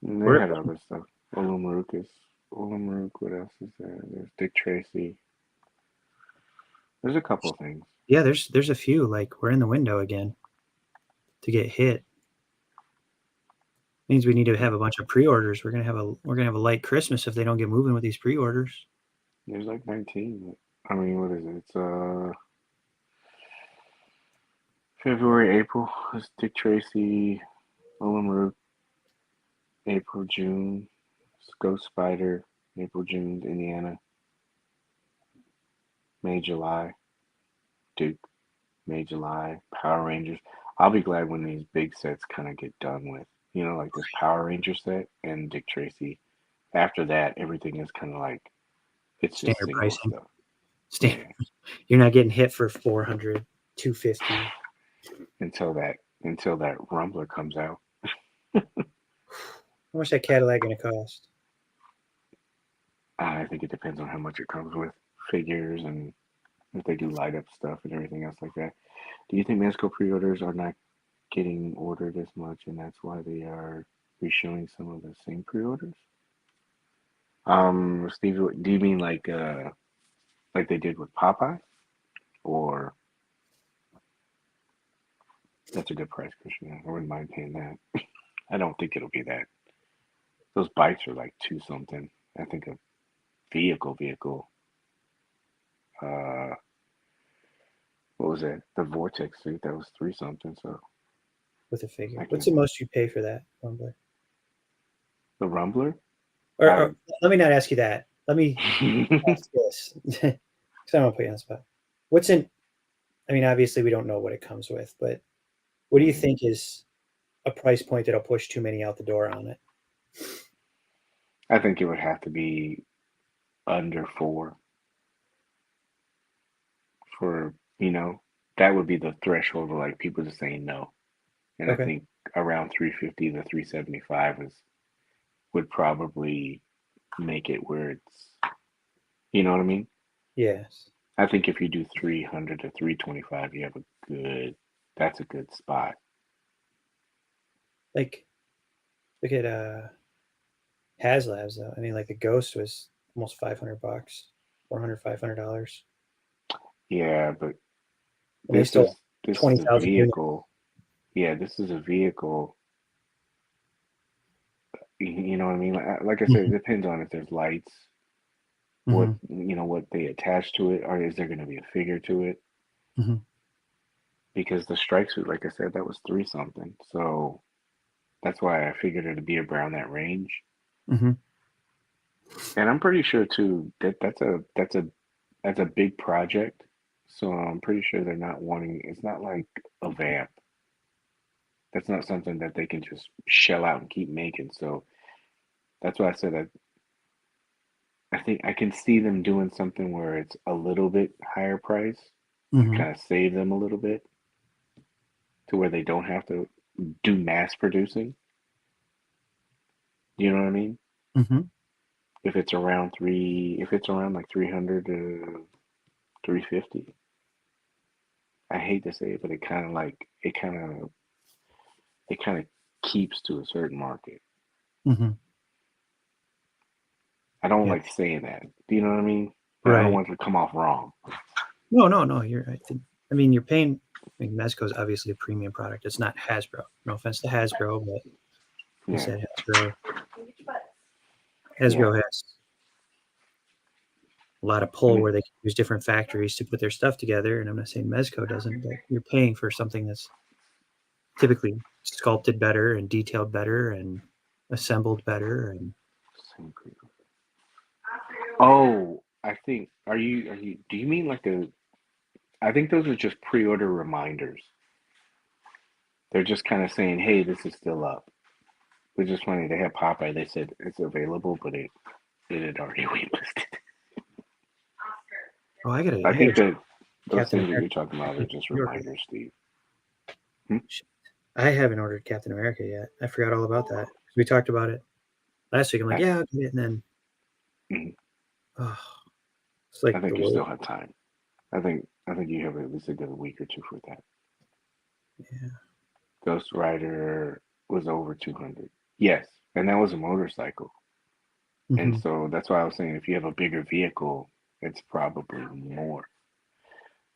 And they We're had other stuff. Olamaruk, what else is there? There's Dick Tracy. There's a couple of things. yeah, there's a few. Like we're in the window again to get hit. Means we need to have a bunch of pre-orders. We're gonna have a light Christmas if they don't get moving with these pre-orders. There's like 19. I mean, what is it? It's February, April. It's Dick Tracy, Olamaruk, April, June. Ghost Spider, April, June, Indiana. May, July, Duke. May, July, Power Rangers. I'll be glad when these big sets kind of get done with. Like this Power Ranger set and Dick Tracy. After that, everything is kind of like it's just Standard single pricing. stuff. Standard. Yeah, You're not getting hit for 400, 250. until that Rumbler comes out. How much that Cadillac gonna cost? I think it depends on how much it comes with figures and if they do light up stuff and everything else like that. Do you think Mezco pre-orders are not getting ordered as much, and that's why they are reissuing some of the same pre-orders? Steve, do you mean like they did with Popeye, or that's a good price, Christian? I wouldn't mind paying that. I don't think it'll be that. Those bikes are like two something. I think a vehicle. Uh, what was it? The Vortex suit that was three something. So With a figure. I What's can't. the most you pay for that, Rumbler? The Rumbler. Or I. let me not ask you that. Let me ask this, because I don't put you on the spot. What's in? I mean, obviously we don't know what it comes with, but what do you think is a price point that'll push too many out the door on it? I think it would have to be under four for that would be the threshold of like people just saying no. And I Okay. think around 350 to 375 is would probably make it where you know what I mean? Yes. I think if you do 300 to 325, you have that's a good spot. Like look at HasLabs though. I mean, like the Ghost was almost $500, 400, $500, Yeah, but and they this still is this is a 20,000 units. vehicle. Yeah, this is a vehicle. You know what I mean? Like I said, it Mhm. depends on if there's lights, what Mhm. what they attach to it, or is there going to be a figure to it? Mhm. Because the strike suit, like I said, that was three something. So that's why I figured it'd be around that range. Mm-hmm. And I'm pretty sure too that that's a big project. So I'm pretty sure they're not wanting. It's not like a vamp. That's not something that they can just shell out and keep making. So that's why I said I think I can see them doing something where it's a little bit higher price to Mm-hmm. kind of save them a little bit to where they don't have to do mass producing. You know what I mean? Mm-hmm. If it's around like 300 to 350. I hate to say it, but it kind of keeps to a certain market. Mm-hmm. I don't Yeah. like saying that. Do you know what I mean? But I don't Right. want it to come off wrong. No, no, no. You're right. I mean, you're paying. I mean, Mezco is obviously a premium product. It's not Hasbro. No offense to Hasbro, but you Yeah, said Hasbro. yeah, Hasbro has a lot of and pull it, where they can use different factories to put their stuff together. And I'm not saying Mezco doesn't, but you're paying for something that's typically sculpted better and detailed better and assembled better. And oh, I think are you do you mean like a I think those are just pre-order reminders. They're just kind of saying, "Hey, this is still up." Which is funny. They had Popeye. They said it's available, but it had already waitlisted. oh, I I gotta think check that those Captain things that America. you're talking about are just Pre-order. reminders, Steve. Hmm? I haven't ordered Captain America yet. I forgot all about that. We talked about it last week. I'm like, I, yeah, I'll get it. And then, mhm. oh, it's I like the think you wait. still have time. I think you have at least a good week or two for that. Yeah. Ghost Rider was over 200. Yes, and that was a motorcycle. And Mm-hmm. so that's why I was saying if you have a bigger vehicle, it's probably more.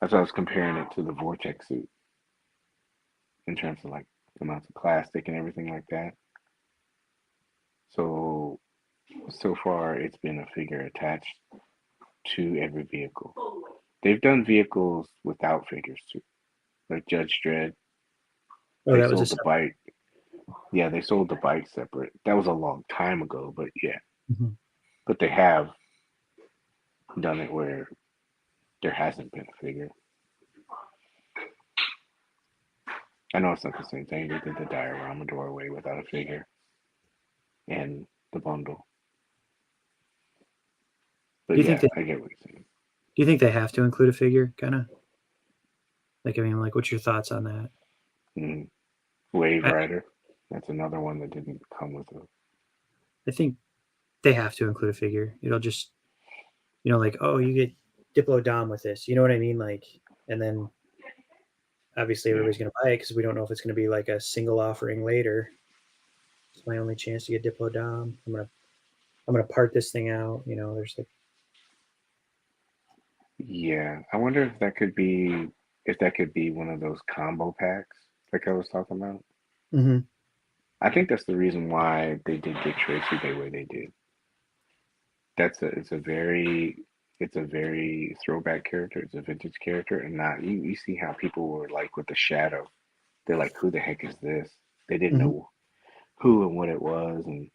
That's why I was comparing it to the Vortex suit in terms of like amounts of plastic and everything like that. So so far it's been a figure attached to every vehicle. They've done vehicles without figures too, like Judge Dredd. Oh, They that was a sold the separate. bike. Yeah, they sold the bike separate. That was a long time ago, but yeah. Mhm. But they have done it where there hasn't been a figure. I know it's not the same thing. They did the diorama doorway without a figure and the bundle. Do But you think yeah, they? I get what you're saying. Do you think they have to include a figure? Kind of like, I mean, like, what's your thoughts on that? Mm. Wave I, Rider. That's another one that didn't come with a. I think they have to include a figure. It'll just, like, oh, you get Diplo Dom with this. You know what I mean? Like, and then obviously Yeah. everybody's gonna buy it because we don't know if it's gonna be like a single offering later. It's my only chance to get Diplo Dom. I'm gonna part this thing out. There's like, Yeah. I wonder if that could be one of those combo packs like I was talking about. mm-hmm, I think that's the reason why they did Dick Tracy the way they did. It's a very throwback character. It's a vintage character, and not you see how people were like with the shadow. They're like, who the heck is this? They didn't mm-hmm. know who and what it was, and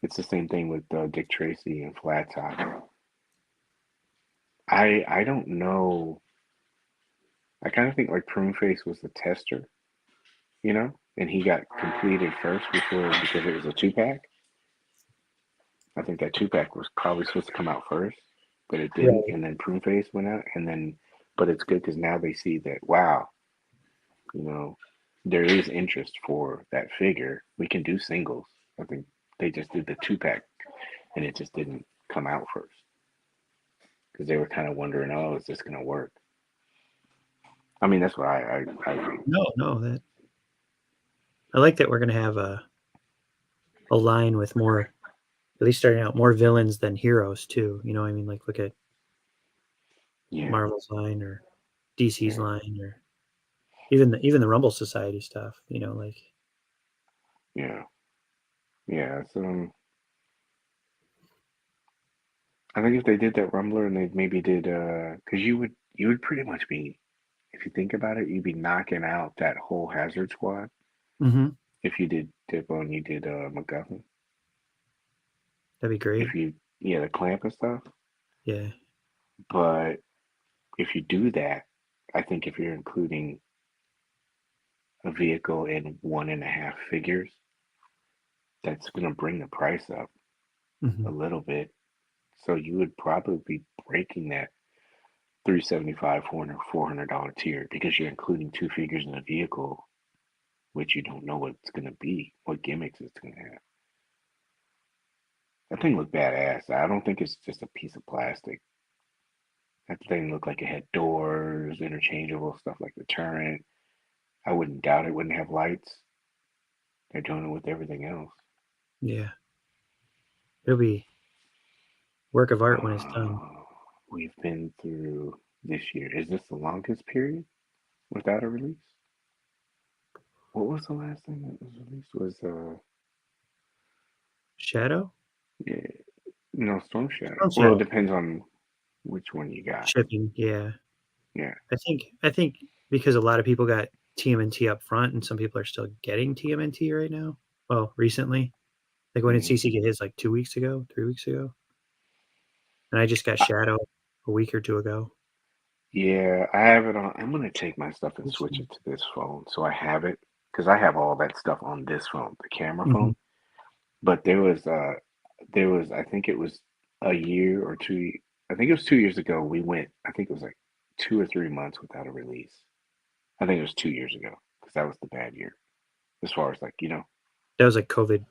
it's the same thing with Dick Tracy and Flat Top. I don't know. I kind of think like Pruneface was the tester, and he got completed first before because it was a 2 pack. I think that 2 pack was probably supposed to come out first, but it didn't, Right. and then Pruneface went out, and then but it's good because now they see that wow, you know, there is interest for that figure. We can do singles. I think they just did the 2 pack, and it just didn't come out first because they were kind of wondering, oh, is this gonna work? I mean, that's what I agree. No, no, that I like that we're gonna have a line with more, at least starting out, more villains than heroes too. I mean, like, look at Yeah, Marvel's line or DC's yeah, line, or even the Rumble Society stuff. Like, yeah, yeah. So I think if they did that Rumbler and they maybe did, because you would pretty much be, if you think about it, you'd be knocking out that whole Hazard squad hmm if you did Diplo and you did MacGuffin. That'd be great. The clamp and stuff. Yeah. But if you do that, I think if you're including a vehicle and 1.5 figures, that's going to bring the price up a little bit. So you would probably be breaking that $375, $400 tier because you're including 2 figures in a vehicle, which you don't know what it's going to be, what gimmicks it's going to have. That thing looked badass. I don't think it's just a piece of plastic. That thing looked like it had doors, interchangeable stuff like the turret. I wouldn't doubt it wouldn't have lights. They're doing it with everything else. Yeah. It'll be work of art when it's done. We've been through this year. Is this the longest period without a release? What was the last thing that was released? Was Shadow? yeah, no, Storm Shadow. Storm Well, Shadow. it depends on which one you got. Shipping, yeah. Yeah. I think because a lot of people got TMNT up front and some people are still getting TMNT right now. Well, recently. Like when did CC get his? Like 2 weeks ago, 3 weeks ago? And I just got Shadow a week or two ago. Yeah, I have it on. I'm gonna take my stuff and switch it to this phone, so I have it because I have all that stuff on this phone, the camera phone. But there was I think it was a year or two. I think it was 2 years ago. We went. I think it was like 2 or 3 months without a release. I think it was 2 years ago because that was the bad year, as far as like That was like COVID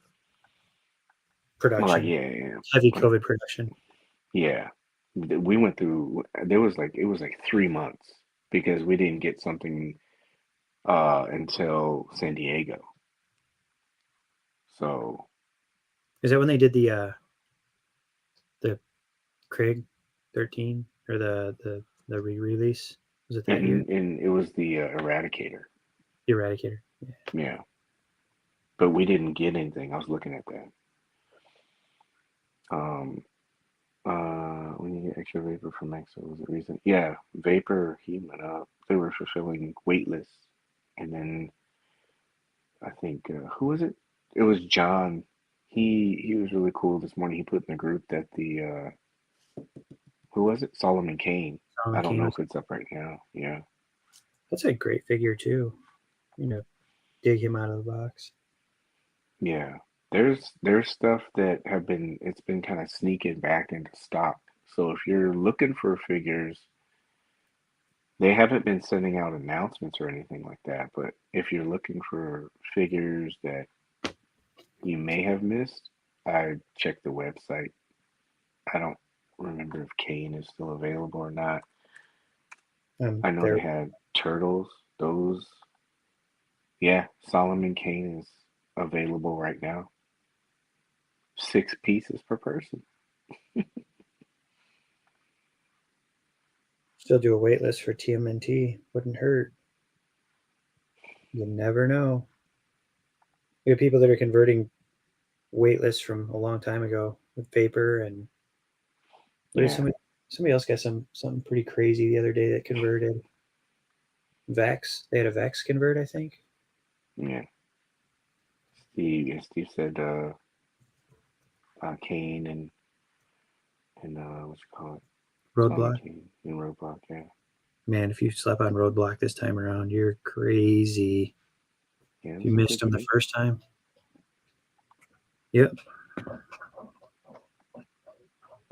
well, like production. yeah, Heavy like COVID production. yeah. We went through. There was like it was like 3 months because we didn't get something until San Diego. So Is that when they did the Craig 13 or the re-release? Was it that year? and it was the Eradicator. The Eradicator. Yeah. Yeah, but we didn't get anything. I was looking at that. Um, when you get extra vapor from Mezco, was the reason? Yeah, vapor he went up. They were fulfilling waitlist, and then I think who was it? It was John. He was really cool this morning. He put in the group that the who was it? Solomon Kane. I Solomon don't Kane know was. if it's up right now. Yeah. That's a great figure too. You know, dig him out of the box. Yeah, there's stuff that have been it's been kind of sneaking back into stock. So if you're looking for figures, they haven't been sending out announcements or anything like that. But if you're looking for figures that you may have missed, I check the website. I don't remember if Kane is still available or not. I know There. they had turtles. Those, yeah, Solomon Kane is available right now. 6 pieces per person. Still do a wait list for TMNT. Wouldn't hurt. You never know. You have people that are converting wait lists from a long time ago with Vapor and what is Yeah, somebody else got something pretty crazy the other day that converted. Vex. They had a Vex convert, I think. yeah. Steve said Kane and what you call it, Solomon Roadblock. Kane and Roadblock. Yeah, Man, if you slept on Roadblock this time around, you're crazy. yeah. If It you was a missed good them the gimmick. first time. Yep.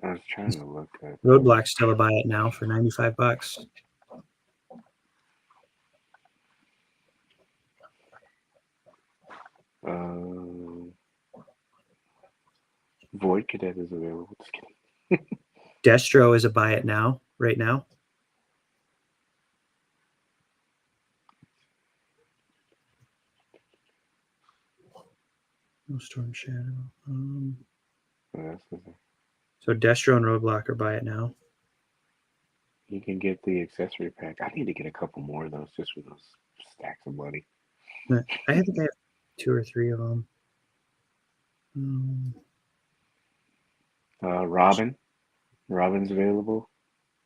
I was trying to look at. Roadblock's still a buy it now for $95. Void Cadet is available. Just kidding. Destro is a buy it now, right now. No Storm Shadow. So Destro and Roadblock are buy it now. You can get the accessory pack. I need to get a couple more of those just for those stacks of money. I think I have 2 or 3 of them. Robin's available.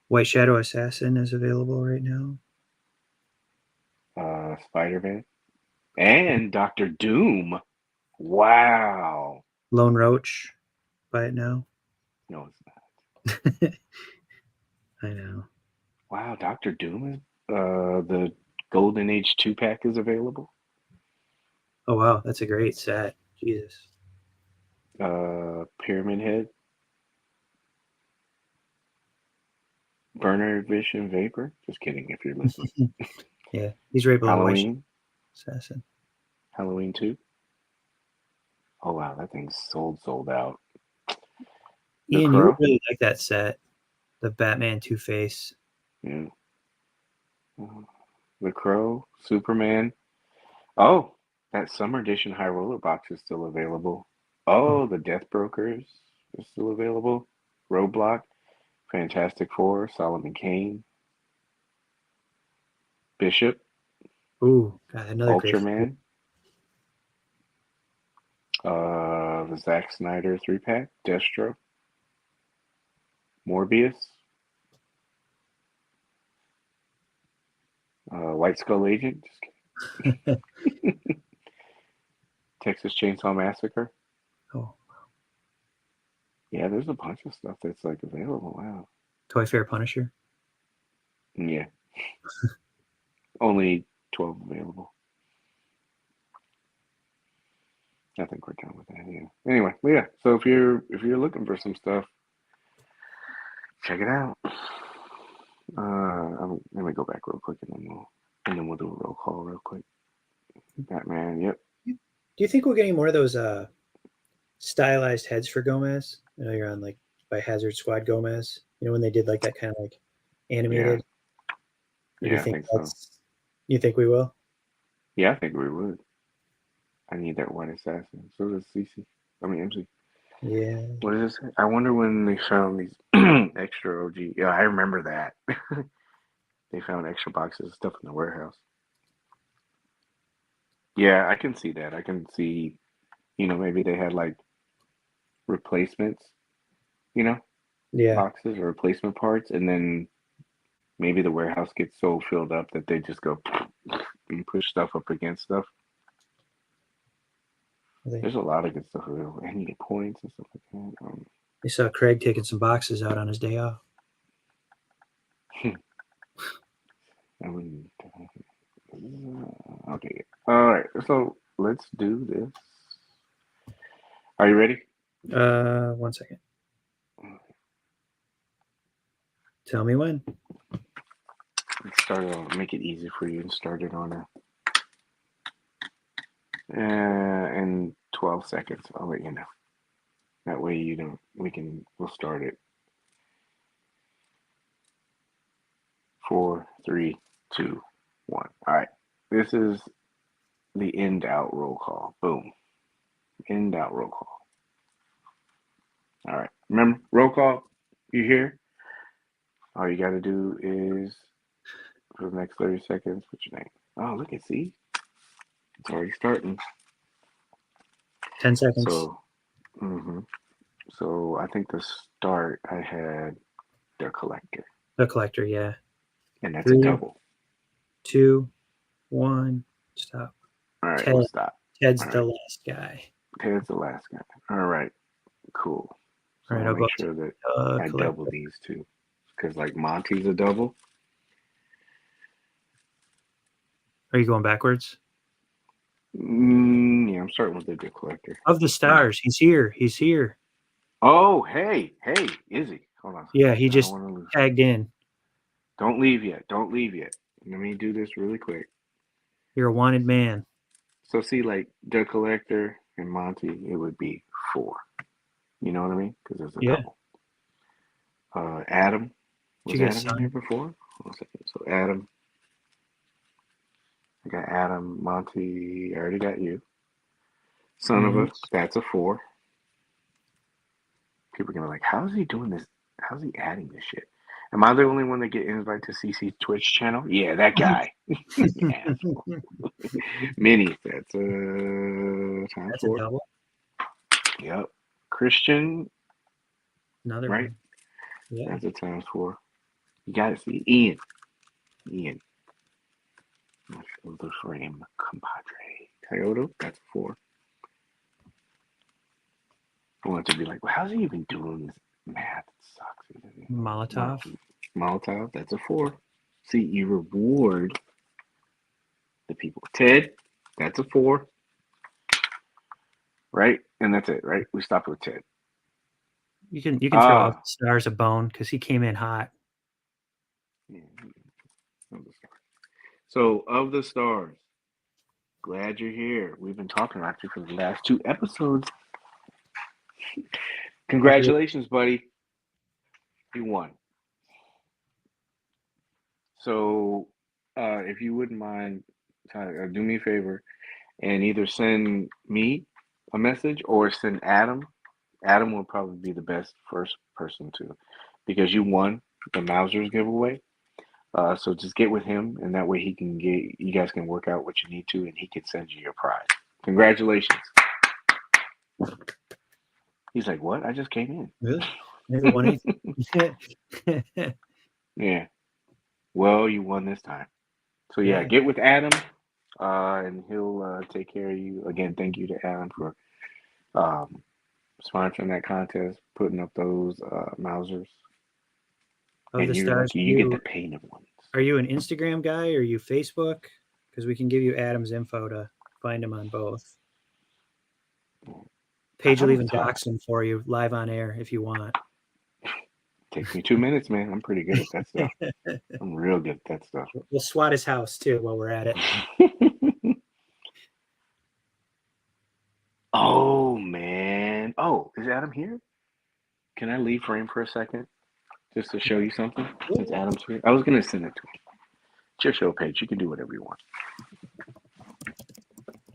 White Shadow Assassin is available right now. Spider-Man and Doctor Doom. Wow. Lone Roach. buy it now. No, it's not. I know. Wow, Doctor Doom is the Golden Age 2-pack is available. Oh wow, that's a great set. Jesus. Pyramid Head, Burner Vision Vapor. Just kidding if you're listening. Yeah, he's right below White Halloween, Assassin. Halloween 2. Oh wow, that thing's sold out. The Ian, you would Crow. really like that set, the Batman Two-Face. Yeah. The Crow, Superman. Oh, that Summer Edition High Roller box is still available. Oh, the Death Brokers is still available. Roadblock, Fantastic Four, Solomon Kane, Bishop, Ooh, God, another great. Ultraman, the Zack Snyder 3-pack, Destro, Morbius, White Skull Agent, just kidding. Texas Chainsaw Massacre. Oh, Yeah, there's a bunch of stuff that's like available. Wow. Toy Fair Punisher. Yeah. Only 12 available. I think we're done with that. Yeah. Anyway, yeah. So if you're looking for some stuff, check it out. Let me go back real quick and then we'll do a roll call real quick. Batman. Yep. Do you think we're getting more of those stylized heads for Gomez? I know you're on like by Hazard Squad Gomez. You know when they did like that kind of like animated. Or do you Yeah, I think think so. that's? You think we will? Yeah, I think we would. I need that white assassin. So does CC. I mean MC. Yeah. What is this? I wonder when they found these extra OG. Yeah, I remember that. They found extra boxes of stuff in the warehouse. Yeah, I can see that. I can see, maybe they had like replacements, you know, Yeah. boxes or replacement parts, and then maybe the warehouse gets so filled up that they just go and push stuff up against stuff. There's a lot of good stuff available. And you get points and stuff like that. I saw Craig taking some boxes out on his day off. I mean, okay. All right. So let's do this. Are you ready? 1 second. Tell me when. Let's start it. Make it easy for you and start it on in 12 seconds. I'll let you know. That way you don't. We'll start it. 4, 3, 2, 1. All right. This is the end out roll call. Boom. End out roll call. All right. Remember, roll call. You hear? All you got to do is for the next 30 seconds, what's your name? Oh, look at see. It's already starting. 10 seconds. So I think the start I had the collector. The collector, yeah. And that's 3, a double. 2, 1. Stop. All right, we'll stop. Ted's All the right. last guy. Ted's the last guy. All right, cool. So All right, I'll I'll make go sure that I collector. double these two. Because like Monty's a double. Are you going backwards? Yeah, I'm starting with the collector. Of the stars, he's here. He's here. Oh, hey, is he? Hold on. Yeah, he just tagged in. Don't leave yet. Let me do this really quick. You're a wanted man. So see, like the collector and Monty, it would be 4. You know what I mean? Because there's a double. Adam. Was Adam in here before? Hold on a second. So Adam. I got Adam, Monty. I already got you. Son of a. That's a 4. People are gonna be like, how is he doing this? How's he adding this shit? Am I the only one that get invited to CC's Twitch channel? Yeah, that guy. Mini. That's times 4. A double. Yep. Christian. Another right? one. Yeah. That's a times 4. You gotta see Ian. Of the frame, compadre. Kyoto. That's 4. I want to be like, well, how's he even doing this math? It sucks. Molotov. Molotov, that's a 4. See, you reward the people. Ted, that's a 4. Right? And that's it, right? We stopped with Ted. You can throw up Stars a bone because he came in hot. So, of the stars, glad you're here. We've been talking actually for the last 2 episodes. Congratulations, buddy. You won. So, if you wouldn't mind, Tyler, do me a favor and either send me a message or send Adam. Adam will probably be the best first person to, because you won the Mausers giveaway. So just get with him, and that way he can get, you guys can work out what you need to, and he can send you your prize. Congratulations. He's like, what? I just came in. Really? Never won anything. Yeah. Well, you won this time. So yeah, get with Adam, and he'll take care of you. Again, thank you to Adam for sponsoring that contest, putting up those Mausers. Of the stars, you get the painted ones. Are you an Instagram guy or are you Facebook? Because we can give you Adam's info to find him on both. Paige will even dox him for you live on air if you want. Takes me 2 minutes, man. I'm pretty good at that stuff. I'm real good at that stuff. We'll swat his house too while we're at it. Oh man. Oh, is Adam here? Can I leave frame for a second? Just to show you something? Since Adam's here. I was gonna send it to him. It's your show, Paige. You can do whatever you want.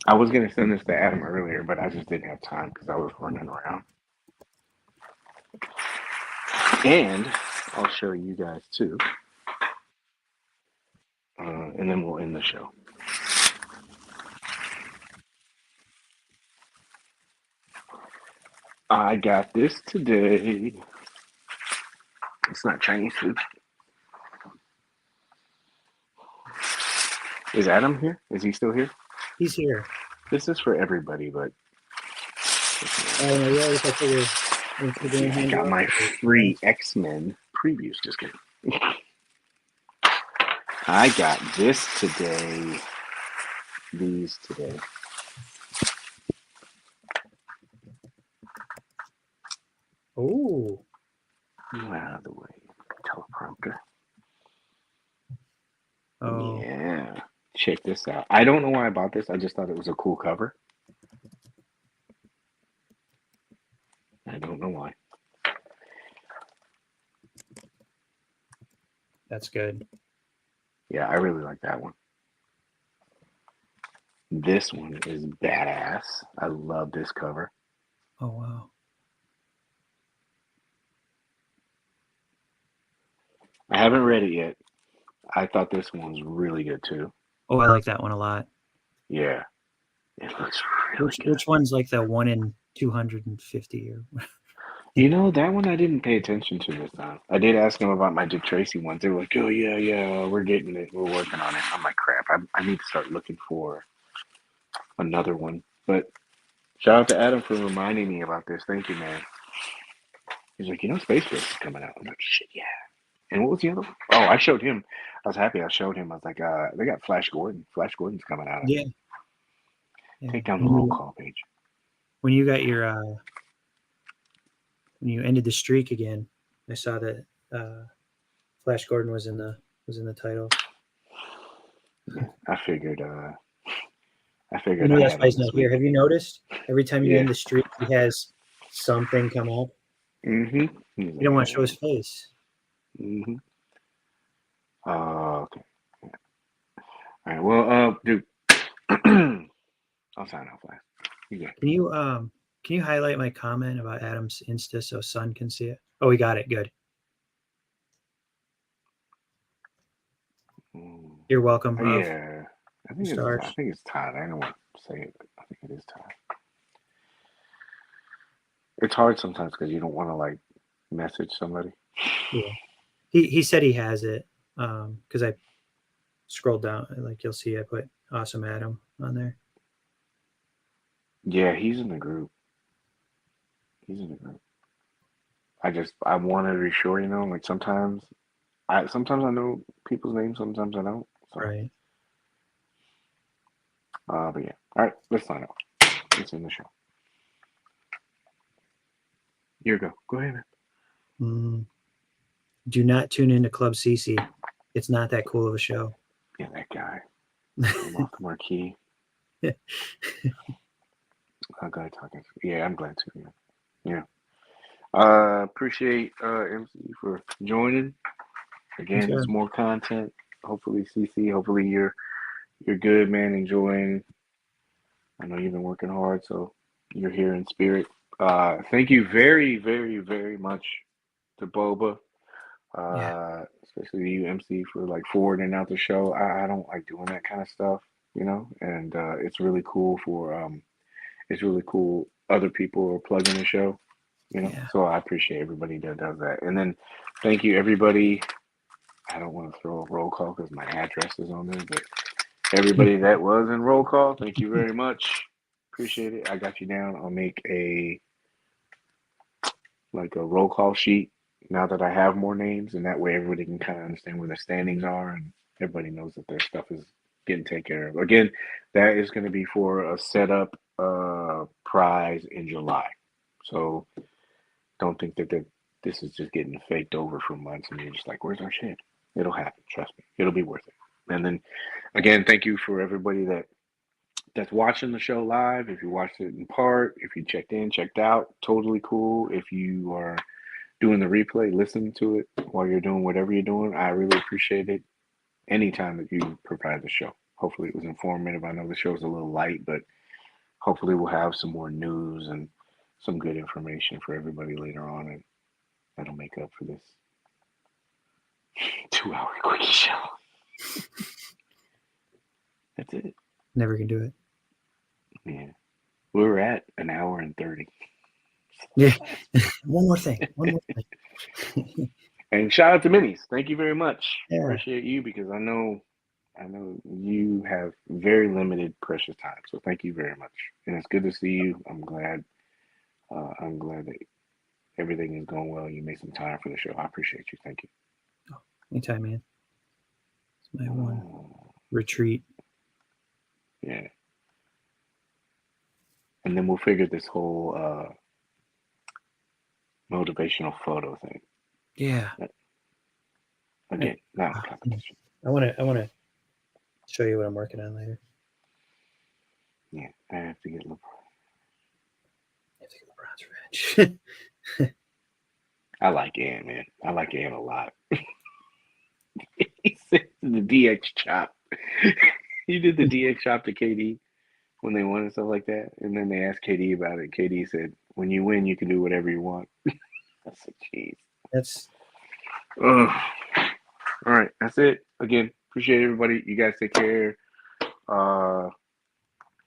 I was gonna send this to Adam earlier, but I just didn't have time because I was running around. And I'll show you guys too. And then we'll end the show. I got this today. It's not Chinese food. Is Adam here? Is he still here? He's here. This is for everybody, but I got my free X-Men previews. Just kidding. I got this today. These today. Oh. Move out of the way. Teleprompter. Oh. Yeah. Check this out. I don't know why I bought this. I just thought it was a cool cover. I don't know why. That's good. Yeah, I really like that one. This one is badass. I love this cover. Oh, wow. I haven't read it yet. I thought this one's really good too. Oh, I like that one a lot. Yeah. It looks really good. Which one's like the 1 in 250 or You know, that one I didn't pay attention to this time. I did ask them about my Dick Tracy ones. They were like, oh, yeah, we're getting it. We're working on it. I'm like, crap. I need to start looking for another one. But shout out to Adam for reminding me about this. Thank you, man. He's like, Space Force is coming out. I'm like, shit, yeah. And what was the other one? Oh, I showed him. I was happy I showed him. I was like, they got Flash Gordon. Flash Gordon's coming out. Yeah. Take down the roll call page. When you got your when you ended the streak again, I saw that Flash Gordon was in the title. I figured. You know that's why he's not here. Have you noticed? Every time you end the streak, he has something come up. Mm-hmm. You don't want to show his face. Mm-hmm. Okay. All right. Well, dude, I'll sign off last. Can you highlight my comment about Adam's Insta so Son can see it? Oh, we got it. Good. You're welcome. Yeah. I think it's tied. I don't want to say it, but I think it is tied. It's hard sometimes because you don't want to like message somebody. Yeah. He said he has it because I scrolled down. Like you'll see I put Awesome Adam on there. Yeah, he's in the group. He's in the group. I wanted to be sure, you know, like sometimes I know people's names, sometimes I don't. So Right. but yeah. All right, let's sign off. It's in the show. Here you go. Go ahead, man. Do not tune into Club CC. It's not that cool of a show. Yeah, that guy. I'm off the marquee. I'm glad talking. Yeah, I'm glad to. Yeah. Appreciate MC for joining. Again, Sure. it's more content. Hopefully, CC. Hopefully, you're good, man. Enjoying. I know you've been working hard, so you're here in spirit. Thank you very, very, very much to Boba, especially to you, MC, for like forwarding out the show. I don't like doing that kind of stuff, you know, and it's really cool other people are plugging the show, you know. Yeah. So I appreciate everybody that does that. And then thank you everybody. I don't want to throw a roll call because my address is on there, but everybody that was in roll call, thank you very much. Appreciate it. I got you down. I'll make a roll call sheet now that I have more names, and that way everybody can kind of understand where their standings are, and everybody knows that their stuff is getting taken care of. Again, that is going to be for a setup prize in July. So don't think that this is just getting faked over for months, and you're just like, "Where's our shit?" It'll happen. Trust me. It'll be worth it. And then again, thank you for everybody that's watching the show live. If you watched it in part, if you checked in, checked out, totally cool. If you are doing the replay, listen to it while you're doing whatever you're doing, I really appreciate it. Anytime that you provide the show. Hopefully it was informative. I know the show's a little light, but hopefully we'll have some more news and some good information for everybody later on, and that'll make up for this 2-hour quickie show. That's it. Never can do it. Yeah. We were at an hour and 30. Yeah. One more thing. And shout out to Minis. Thank you very much. Yeah. Appreciate you because I know you have very limited precious time. So thank you very much. And it's good to see you. I'm glad that everything is going well. You made some time for the show. I appreciate you. Thank you. Oh, anytime, man. It's my one retreat. Yeah. And then we'll figure this whole motivational photo thing. Yeah. Again, not a competition. I wanna show you what I'm working on later. Yeah, I have to get LeBron. LeBron's revenge. I like Ant, man. I like Ant a lot. He said the DX chop. He did the DX chop to KD when they won and stuff like that. And then they asked KD about it. KD said, when you win, you can do whatever you want. I said, jeez. That's all right. That's it. Again, appreciate everybody. You guys take care.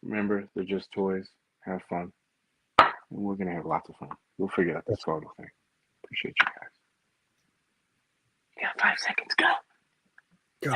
Remember, they're just toys. Have fun. And we're going to have lots of fun. We'll figure out this photo thing. Appreciate you guys. You got 5 seconds. Go.